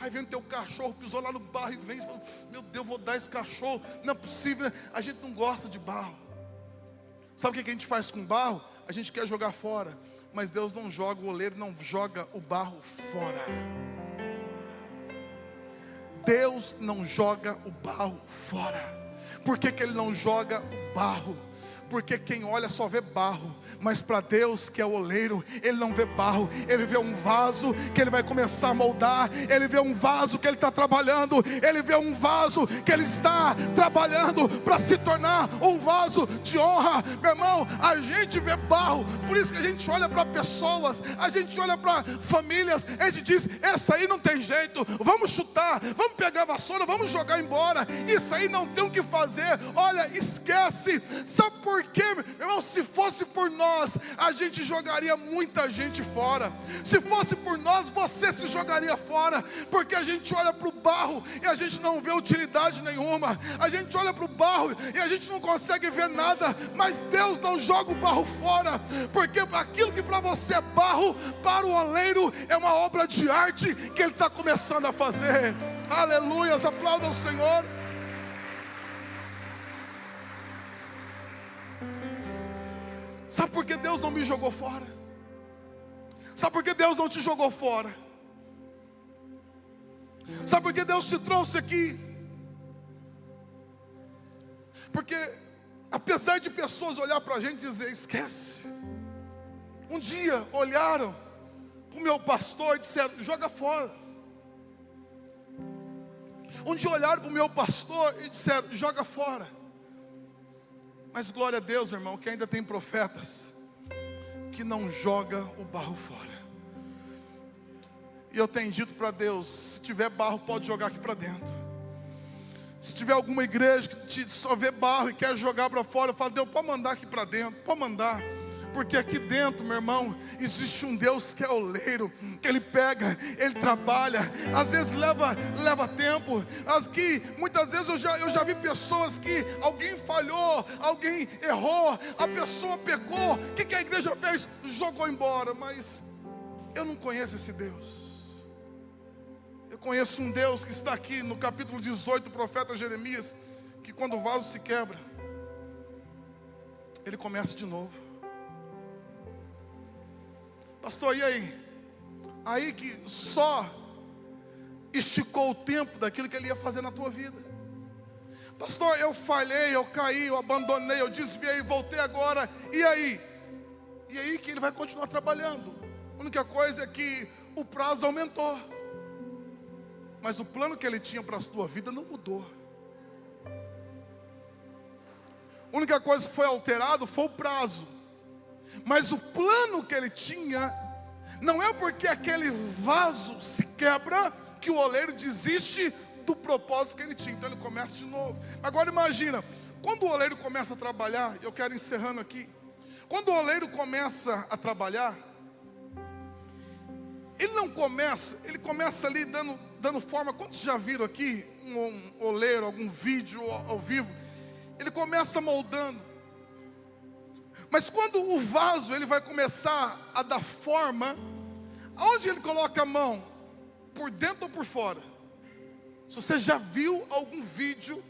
Aí vem o teu cachorro, pisou lá no barro e vem e fala: meu Deus, vou dar esse cachorro. Não é possível, a gente não gosta de barro. Sabe o que a gente faz com barro? A gente quer jogar fora. Mas Deus não joga, o oleiro não joga o barro fora. Deus não joga o barro fora. Por que Ele não joga o barro? Porque quem olha só vê barro, mas para Deus que é o oleiro, Ele não vê barro, Ele vê um vaso que Ele vai começar a moldar, Ele vê um vaso que Ele está trabalhando, Ele vê um vaso que Ele está trabalhando para se tornar um vaso de honra. Meu irmão, a gente vê barro, por isso que a gente olha para pessoas, a gente olha para famílias, a gente diz: essa aí não tem jeito, vamos chutar, vamos pegar a vassoura, vamos jogar embora, isso aí não tem o que fazer, olha, esquece. Sabe por quê, meu irmão? Se fosse por nós, a gente jogaria muita gente fora. Se fosse por nós, você se jogaria fora. Porque a gente olha para o barro e a gente não vê utilidade nenhuma. A gente olha para o barro e a gente não consegue ver nada. Mas Deus não joga o barro fora. Porque aquilo que para você é barro, para o oleiro é uma obra de arte que Ele está começando a fazer. Aleluias, aplauda o Senhor. Sabe por que Deus não me jogou fora? Sabe por que Deus não te jogou fora? Sabe por que Deus te trouxe aqui? Porque apesar de pessoas olhar para a gente e dizer: esquece. Um dia olharam para o meu pastor e disseram: joga fora. Um dia olharam para o meu pastor e disseram: joga fora. Mas glória a Deus, meu irmão, que ainda tem profetas que não joga o barro fora. E eu tenho dito para Deus: se tiver barro, pode jogar aqui para dentro. Se tiver alguma igreja que só vê barro e quer jogar para fora, eu falo: Deus, pode mandar aqui para dentro, pode mandar. Porque aqui dentro, meu irmão, existe um Deus que é oleiro, que Ele pega, Ele trabalha, às vezes leva tempo. Muitas vezes eu já vi pessoas que alguém falhou, alguém errou, a pessoa pecou, o que a igreja fez? Jogou embora. Mas eu não conheço esse Deus. Eu conheço um Deus que está aqui no capítulo 18 do profeta Jeremias, que quando o vaso se quebra, ele começa de novo. Pastor, e aí? Aí que só esticou o tempo daquilo que ele ia fazer na tua vida. Pastor, eu falhei, eu caí, eu abandonei, eu desviei, voltei agora. E aí? E aí que ele vai continuar trabalhando. A única coisa é que o prazo aumentou, mas o plano que ele tinha para a tua vida não mudou. A única coisa que foi alterado foi o prazo, mas o plano que ele tinha, não é porque aquele vaso se quebra que o oleiro desiste do propósito que ele tinha. Então ele começa de novo. Agora imagina, quando o oleiro começa a trabalhar, eu quero encerrando aqui. Quando o oleiro começa a trabalhar, ele não começa, ele começa ali dando forma. Quantos já viram aqui um oleiro, algum vídeo ao vivo? Ele começa moldando. Mas quando o vaso ele vai começar a dar forma, aonde ele coloca a mão? Por dentro ou por fora? Se você já viu algum vídeo,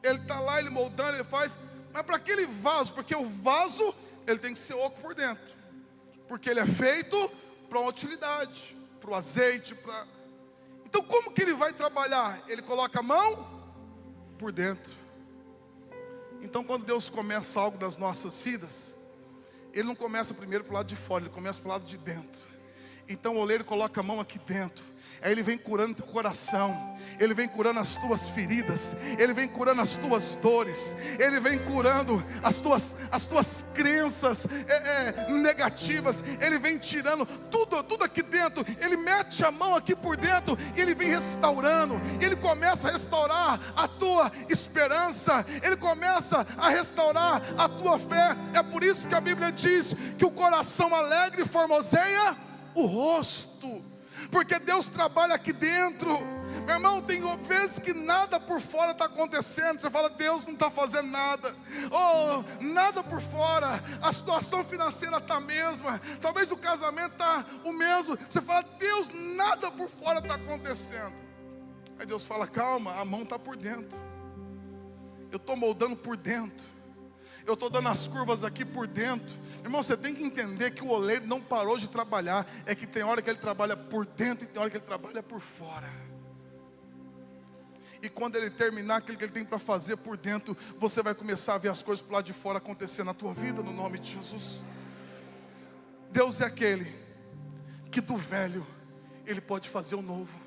ele está lá, ele moldando, ele faz. Mas para aquele vaso, porque o vaso ele tem que ser oco por dentro, porque ele é feito para uma utilidade, para o azeite, para... Então como que ele vai trabalhar? Ele coloca a mão por dentro. Então quando Deus começa algo nas nossas vidas, ele não começa primeiro para o lado de fora, ele começa para o lado de dentro. Então o oleiro coloca a mão aqui dentro, aí ele vem curando teu coração, ele vem curando as tuas feridas, ele vem curando as tuas dores, ele vem curando as tuas crenças negativas, ele vem tirando tudo aqui dentro, ele mete a mão aqui por dentro, e ele vem restaurando, ele começa a restaurar a tua esperança, ele começa a restaurar a tua fé. É por isso que a Bíblia diz que o coração alegre formoseia o rosto, porque Deus trabalha aqui dentro. Meu irmão, tem vezes que nada por fora está acontecendo. Você fala, Deus não está fazendo nada. Oh, nada por fora. A situação financeira está a mesma. Talvez o casamento está o mesmo. Você fala, Deus, nada por fora está acontecendo. Aí Deus fala, calma, a mão está por dentro. Eu estou moldando por dentro. Eu estou dando as curvas aqui por dentro. Irmão, você tem que entender que o oleiro não parou de trabalhar. É que tem hora que ele trabalha por dentro e tem hora que ele trabalha por fora. E quando ele terminar aquilo que ele tem para fazer por dentro, você vai começar a ver as coisas para lado de fora acontecer na tua vida, no nome de Jesus. Deus é aquele que do velho ele pode fazer o novo.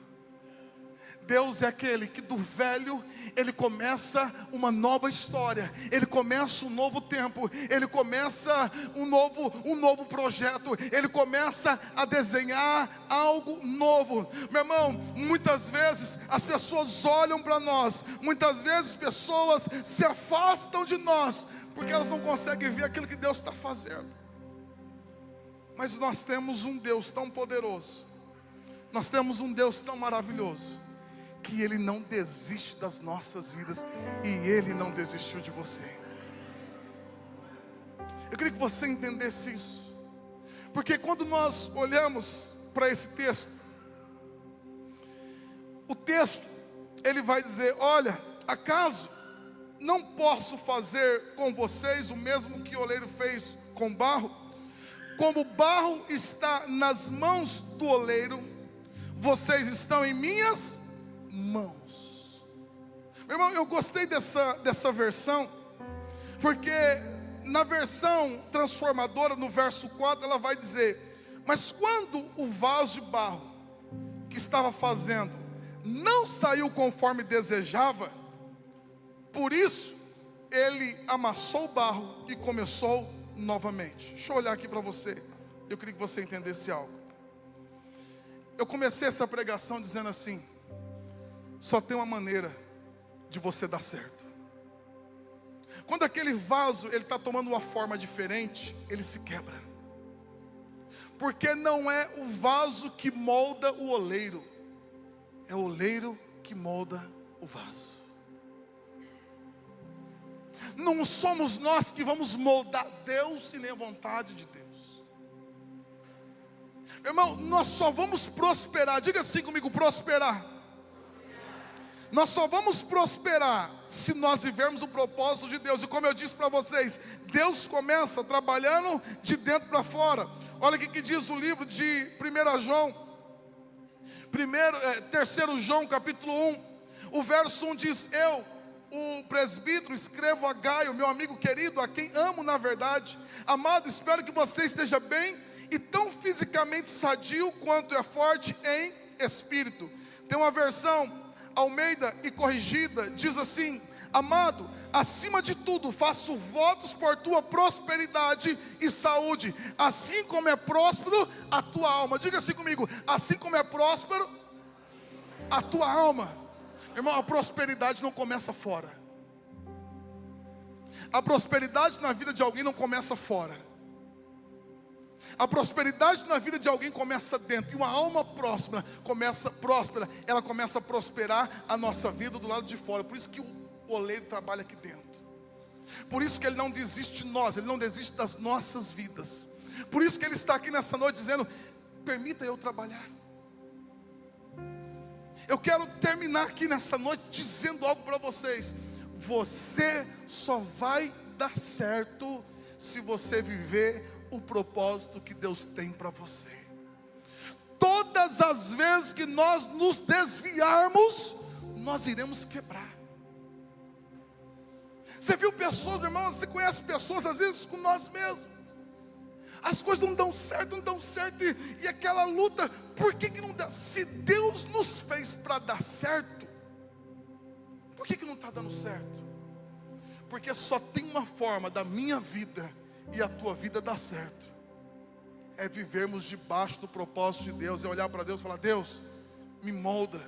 Deus é aquele que do velho ele começa uma nova história, ele começa um novo tempo, ele começa um novo projeto, ele começa a desenhar algo novo. Meu irmão, muitas vezes as pessoas olham para nós, muitas vezes pessoas se afastam de nós, porque elas não conseguem ver aquilo que Deus está fazendo. Mas nós temos um Deus tão poderoso, nós temos um Deus tão maravilhoso, que Ele não desiste das nossas vidas, e Ele não desistiu de você. Eu queria que você entendesse isso, porque quando nós olhamos para esse texto, o texto ele vai dizer, olha, acaso não posso fazer com vocês o mesmo que o oleiro fez com barro? Como o barro está nas mãos do oleiro, vocês estão em minhas mãos. Meu irmão, eu gostei dessa versão, porque na versão transformadora, no verso 4, ela vai dizer, mas quando o vaso de barro que estava fazendo não saiu conforme desejava, por isso ele amassou o barro e começou novamente. Deixa eu olhar aqui para você, eu queria que você entendesse algo. Eu comecei essa pregação dizendo assim, só tem uma maneira de você dar certo. Quando aquele vaso ele está tomando uma forma diferente, ele se quebra, porque não é o vaso que molda o oleiro, é o oleiro que molda o vaso. Não somos nós que vamos moldar Deus e nem a vontade de Deus. Meu irmão, nós só vamos prosperar, diga assim comigo, prosperar. Nós só vamos prosperar se nós vivermos o propósito de Deus. E como eu disse para vocês, Deus começa trabalhando de dentro para fora. Olha o que diz o livro de 1 João, 3 João capítulo 1. O verso 1 diz: eu, o presbítero, escrevo a Gaio, meu amigo querido, a quem amo na verdade. Amado, espero que você esteja bem e tão fisicamente sadio quanto é forte em espírito. Tem uma versão Almeida e corrigida, diz assim: amado, acima de tudo faço votos por tua prosperidade e saúde, assim como é próspero a tua alma. Diga assim comigo: assim como é próspero a tua alma. Irmão, a prosperidade não começa fora. A prosperidade na vida de alguém não começa fora. A prosperidade na vida de alguém começa dentro. E uma alma próspera, ela começa a prosperar a nossa vida do lado de fora. Por isso que o oleiro trabalha aqui dentro. Por isso que ele não desiste de nós, ele não desiste das nossas vidas. Por isso que ele está aqui nessa noite dizendo: permita eu trabalhar. Eu quero terminar aqui nessa noite dizendo algo para vocês. Você só vai dar certo se você viver o propósito que Deus tem para você. Todas as vezes que nós nos desviarmos, nós iremos quebrar. Você viu pessoas, meu irmão, você conhece pessoas às vezes com nós mesmos. As coisas não dão certo, e aquela luta, por que não dá? Se Deus nos fez para dar certo, por que não está dando certo? Porque só tem uma forma da minha vida e a tua vida dar certo: é vivermos debaixo do propósito de Deus, é olhar para Deus e falar: Deus, me molda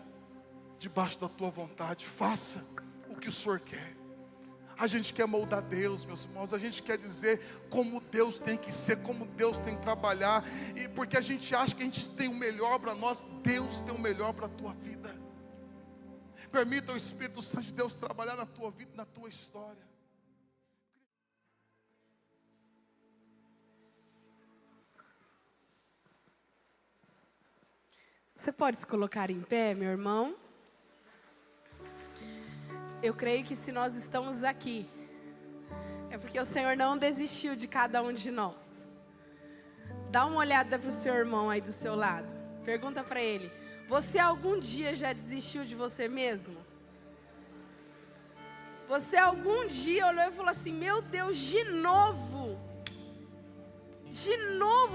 debaixo da tua vontade, faça o que o Senhor quer. A gente quer moldar Deus, meus irmãos, a gente quer dizer como Deus tem que ser, como Deus tem que trabalhar, e porque a gente acha que a gente tem o melhor para nós. Deus tem o melhor para a tua vida. Permita o Espírito Santo de Deus trabalhar na tua vida, na tua história. Você pode se colocar em pé, meu irmão? Eu creio que se nós estamos aqui, é porque o Senhor não desistiu de cada um de nós. Dá uma olhada para o seu irmão aí do seu lado. Pergunta para ele: você algum dia já desistiu de você mesmo? Você algum dia olhou e falou assim: meu Deus, de novo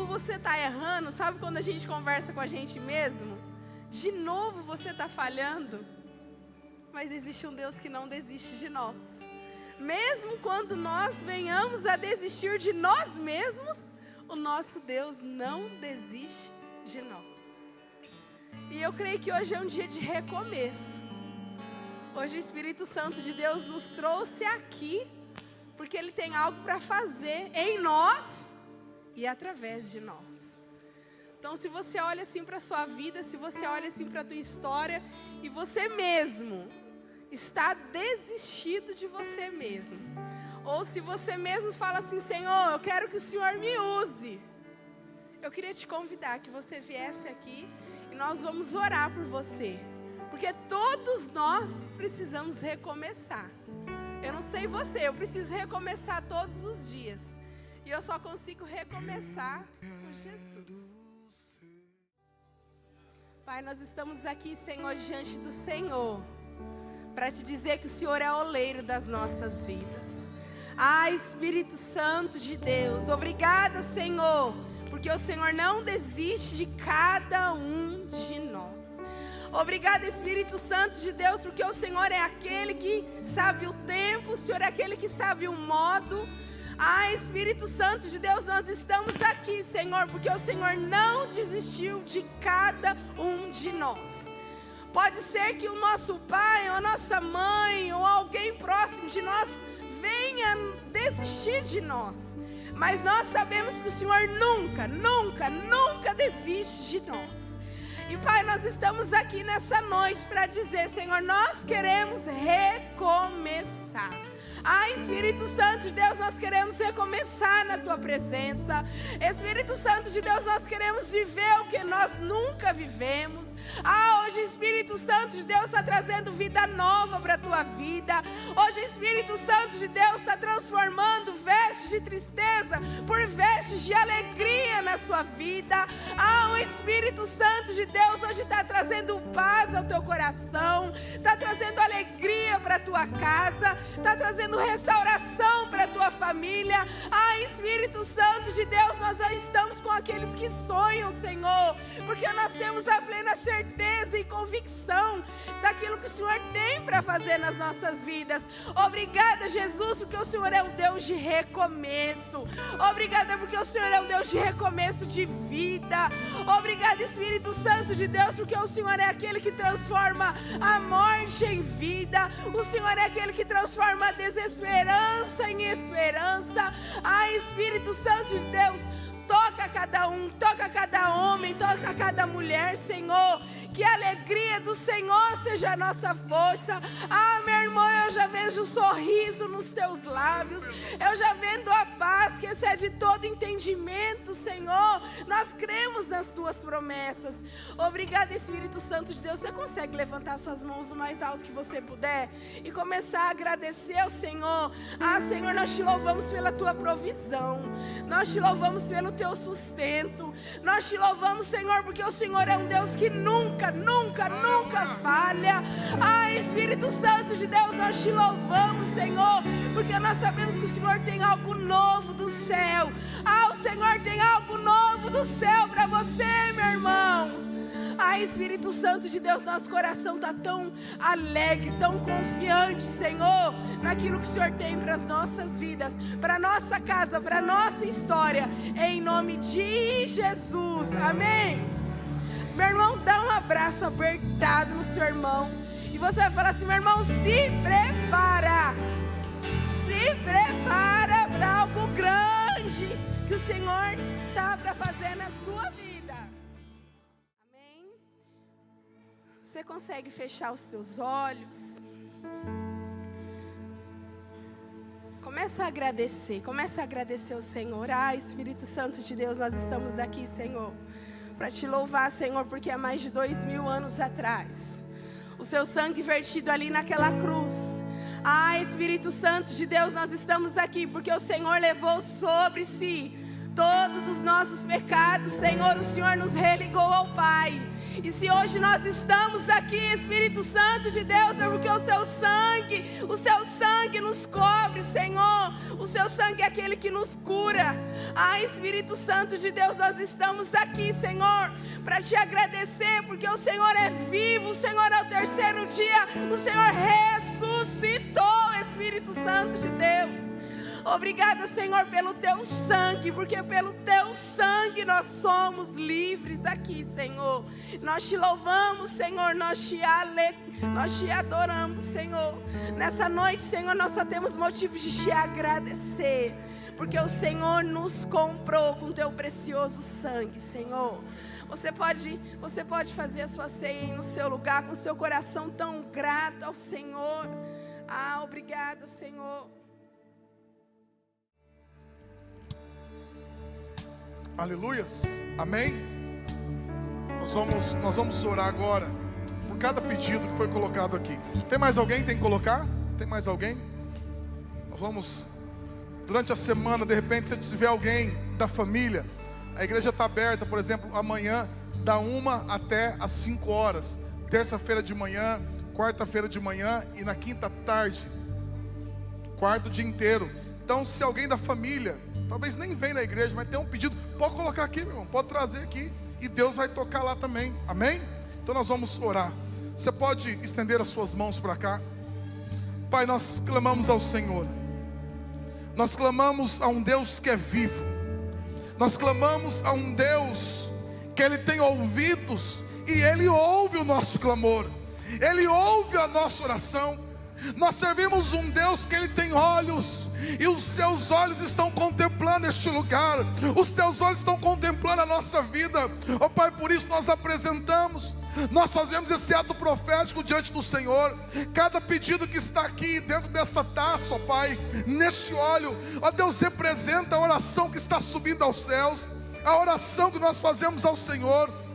você está errando? Sabe quando a gente conversa com a gente mesmo? De novo você está falhando? Mas existe um Deus que não desiste de nós. Mesmo quando nós venhamos a desistir de nós mesmos, o nosso Deus não desiste de nós. E eu creio que hoje é um dia de recomeço. Hoje o Espírito Santo de Deus nos trouxe aqui, porque Ele tem algo para fazer em nós e através de nós. Então, se você olha assim para a sua vida, se você olha assim para a tua história, e você mesmo está desistido de você mesmo, ou se você mesmo fala assim: Senhor, eu quero que o Senhor me use, eu queria te convidar que você viesse aqui e nós vamos orar por você, porque todos nós precisamos recomeçar. Eu não sei você, eu preciso recomeçar todos os dias, e eu só consigo recomeçar por Jesus. Pai, nós estamos aqui, Senhor, diante do Senhor, para te dizer que o Senhor é oleiro das nossas vidas. Ah, Espírito Santo de Deus, obrigada, Senhor, porque o Senhor não desiste de cada um de nós. Obrigada, Espírito Santo de Deus, porque o Senhor é aquele que sabe o tempo, o Senhor é aquele que sabe o modo. Ah, Espírito Santo de Deus, nós estamos aqui, Senhor, porque o Senhor não desistiu de cada um de nós. Pode ser que o nosso pai, ou a nossa mãe, ou alguém próximo de nós venha desistir de nós, mas nós sabemos que o Senhor nunca desiste de nós. E Pai, nós estamos aqui nessa noite para dizer: Senhor, nós queremos recomeçar. Espírito Santo de Deus, nós queremos recomeçar na tua presença. Espírito Santo de Deus, nós queremos viver o que nós nunca vivemos. Hoje o Espírito Santo de Deus está trazendo vida nova para a tua vida. Hoje o Espírito Santo de Deus está transformando vestes de tristeza por vestes de alegria na sua vida. O Espírito Santo de Deus hoje está trazendo paz ao teu coração, está trazendo alegria para a tua casa, está trazendo restauração para a tua família. Espírito Santo de Deus, nós já estamos com aqueles que sonham, Senhor, porque nós temos a plena certeza e convicção daquilo que o Senhor tem para fazer nas nossas vidas. Obrigada, Jesus, porque o Senhor é um Deus de recomeço. Obrigada porque o Senhor é um Deus de recomeço de vida. Obrigada, Espírito Santo de Deus, porque o Senhor é aquele que transforma a morte em vida. O Senhor é aquele que transforma a desesperança em esperança. Espírito Santo de Deus, toca cada um, toca cada homem, toca cada mulher, Senhor. Que a alegria do Senhor seja a nossa força. Meu irmão, eu já vejo um sorriso nos teus lábios. Eu já vendo a paz que excede todo entendimento, Senhor. Nós cremos nas tuas promessas. Obrigada, Espírito Santo de Deus. Você consegue levantar suas mãos o mais alto que você puder e começar a agradecer ao Senhor. Senhor, nós te louvamos pela tua provisão. Nós te louvamos pelo teu sustento. Nós te louvamos, Senhor, porque o Senhor é um Deus que nunca falha. Espírito Santo de Deus, nós te louvamos, Senhor, porque nós sabemos que o Senhor tem algo novo do céu. O Senhor tem algo novo do céu para você, meu irmão. Espírito Santo de Deus, nosso coração está tão alegre, tão confiante, Senhor, naquilo que o Senhor tem para as nossas vidas, para a nossa casa, para a nossa história, em nome de Jesus, amém? Meu irmão, dá um abraço apertado no seu irmão, e você vai falar assim: meu irmão, se prepara para algo grande que o Senhor está para fazer na sua vida. Você consegue fechar os seus olhos? Começa a agradecer ao Senhor. Espírito Santo de Deus, nós estamos aqui, Senhor, para te louvar, Senhor, porque há mais de 2000 anos atrás, o seu sangue vertido ali naquela cruz. Espírito Santo de Deus, nós estamos aqui porque o Senhor levou sobre si todos os nossos pecados, Senhor. O Senhor nos religou ao Pai. E se hoje nós estamos aqui, Espírito Santo de Deus, é porque o seu sangue nos cobre, Senhor. O seu sangue é aquele que nos cura. Espírito Santo de Deus, nós estamos aqui, Senhor, para te agradecer, porque o Senhor é vivo, o Senhor é o terceiro dia, o Senhor ressuscitou, Espírito Santo de Deus. Obrigada, Senhor, pelo teu sangue, porque pelo teu sangue nós somos livres aqui, Senhor. Nós te louvamos, Senhor, nós te adoramos, Senhor. Nessa noite, Senhor, nós só temos motivos de te agradecer, porque o Senhor nos comprou com teu precioso sangue, Senhor. Você pode fazer a sua ceia aí no seu lugar, com seu coração tão grato ao Senhor. Obrigada, Senhor. Aleluias, amém? Nós vamos orar agora por cada pedido que foi colocado aqui. Tem mais alguém? Tem que colocar? Tem mais alguém? Nós vamos, durante a semana, de repente, se tiver alguém da família, a igreja está aberta, por exemplo, amanhã, da 1 até as 5 horas, terça-feira de manhã, quarta-feira de manhã e na quinta tarde, quarto dia inteiro. Então, se alguém da família, talvez nem vem na igreja, mas tem um pedido, pode colocar aqui, meu irmão, pode trazer aqui, e Deus vai tocar lá também, amém? Então nós vamos orar. Você pode estender as suas mãos para cá. Pai, nós clamamos ao Senhor, nós clamamos a um Deus que é vivo, nós clamamos a um Deus que Ele tem ouvidos, e Ele ouve o nosso clamor, Ele ouve a nossa oração. Nós servimos um Deus que Ele tem olhos, e os seus olhos estão contemplando este lugar, os teus olhos estão contemplando a nossa vida, ó Pai. Por isso nós apresentamos, nós fazemos esse ato profético diante do Senhor. Cada pedido que está aqui dentro desta taça, ó Pai, neste óleo, ó Deus, representa a oração que está subindo aos céus, a oração que nós fazemos ao Senhor.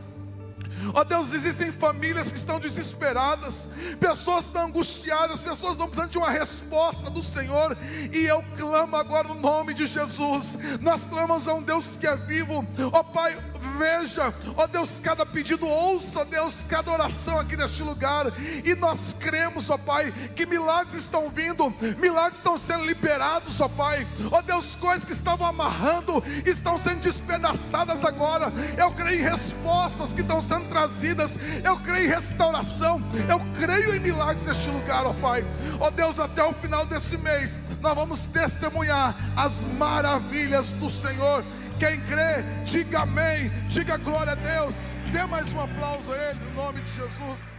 Ó Deus, existem famílias que estão desesperadas, pessoas estão angustiadas, pessoas estão precisando de uma resposta do Senhor. E eu clamo agora no nome de Jesus. Nós clamamos a um Deus que é vivo. Ó Pai, veja, ó Deus, cada pedido, ouça, Deus, cada oração aqui neste lugar. E nós cremos, ó Pai, que milagres estão vindo, milagres estão sendo liberados, ó Pai. Ó Deus, coisas que estavam amarrando estão sendo despedaçadas agora. Eu creio em respostas que estão sendo trazidas, eu creio em restauração, eu creio em milagres neste lugar, ó Pai. Ó Deus, até o final desse mês nós vamos testemunhar as maravilhas do Senhor. Quem crê, diga amém, diga glória a Deus. Dê mais um aplauso a Ele, no nome de Jesus.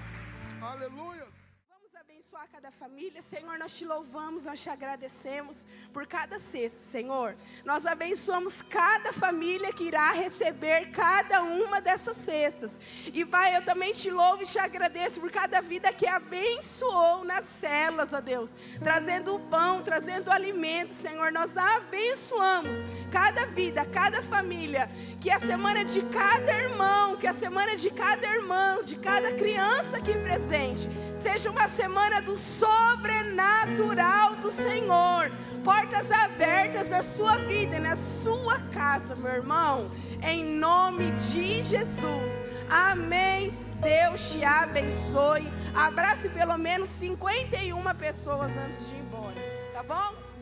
Aleluia. Vamos abençoar cada família. Senhor, nós te louvamos, nós te agradecemos por cada cesta, Senhor. Nós abençoamos cada família que irá receber cada uma dessas cestas. E Pai, eu também te louvo e te agradeço por cada vida que abençoou nas celas, ó Deus, trazendo o pão, trazendo o alimento, Senhor. Nós abençoamos cada vida, cada família. Que a semana de cada irmão, que a semana de cada irmão, de cada criança aqui presente, seja uma semana do sobrenatural do Senhor. Portas abertas na sua vida e na sua casa, meu irmão. Em nome de Jesus. Amém. Deus te abençoe. Abrace pelo menos 51 pessoas antes de ir embora. Tá bom?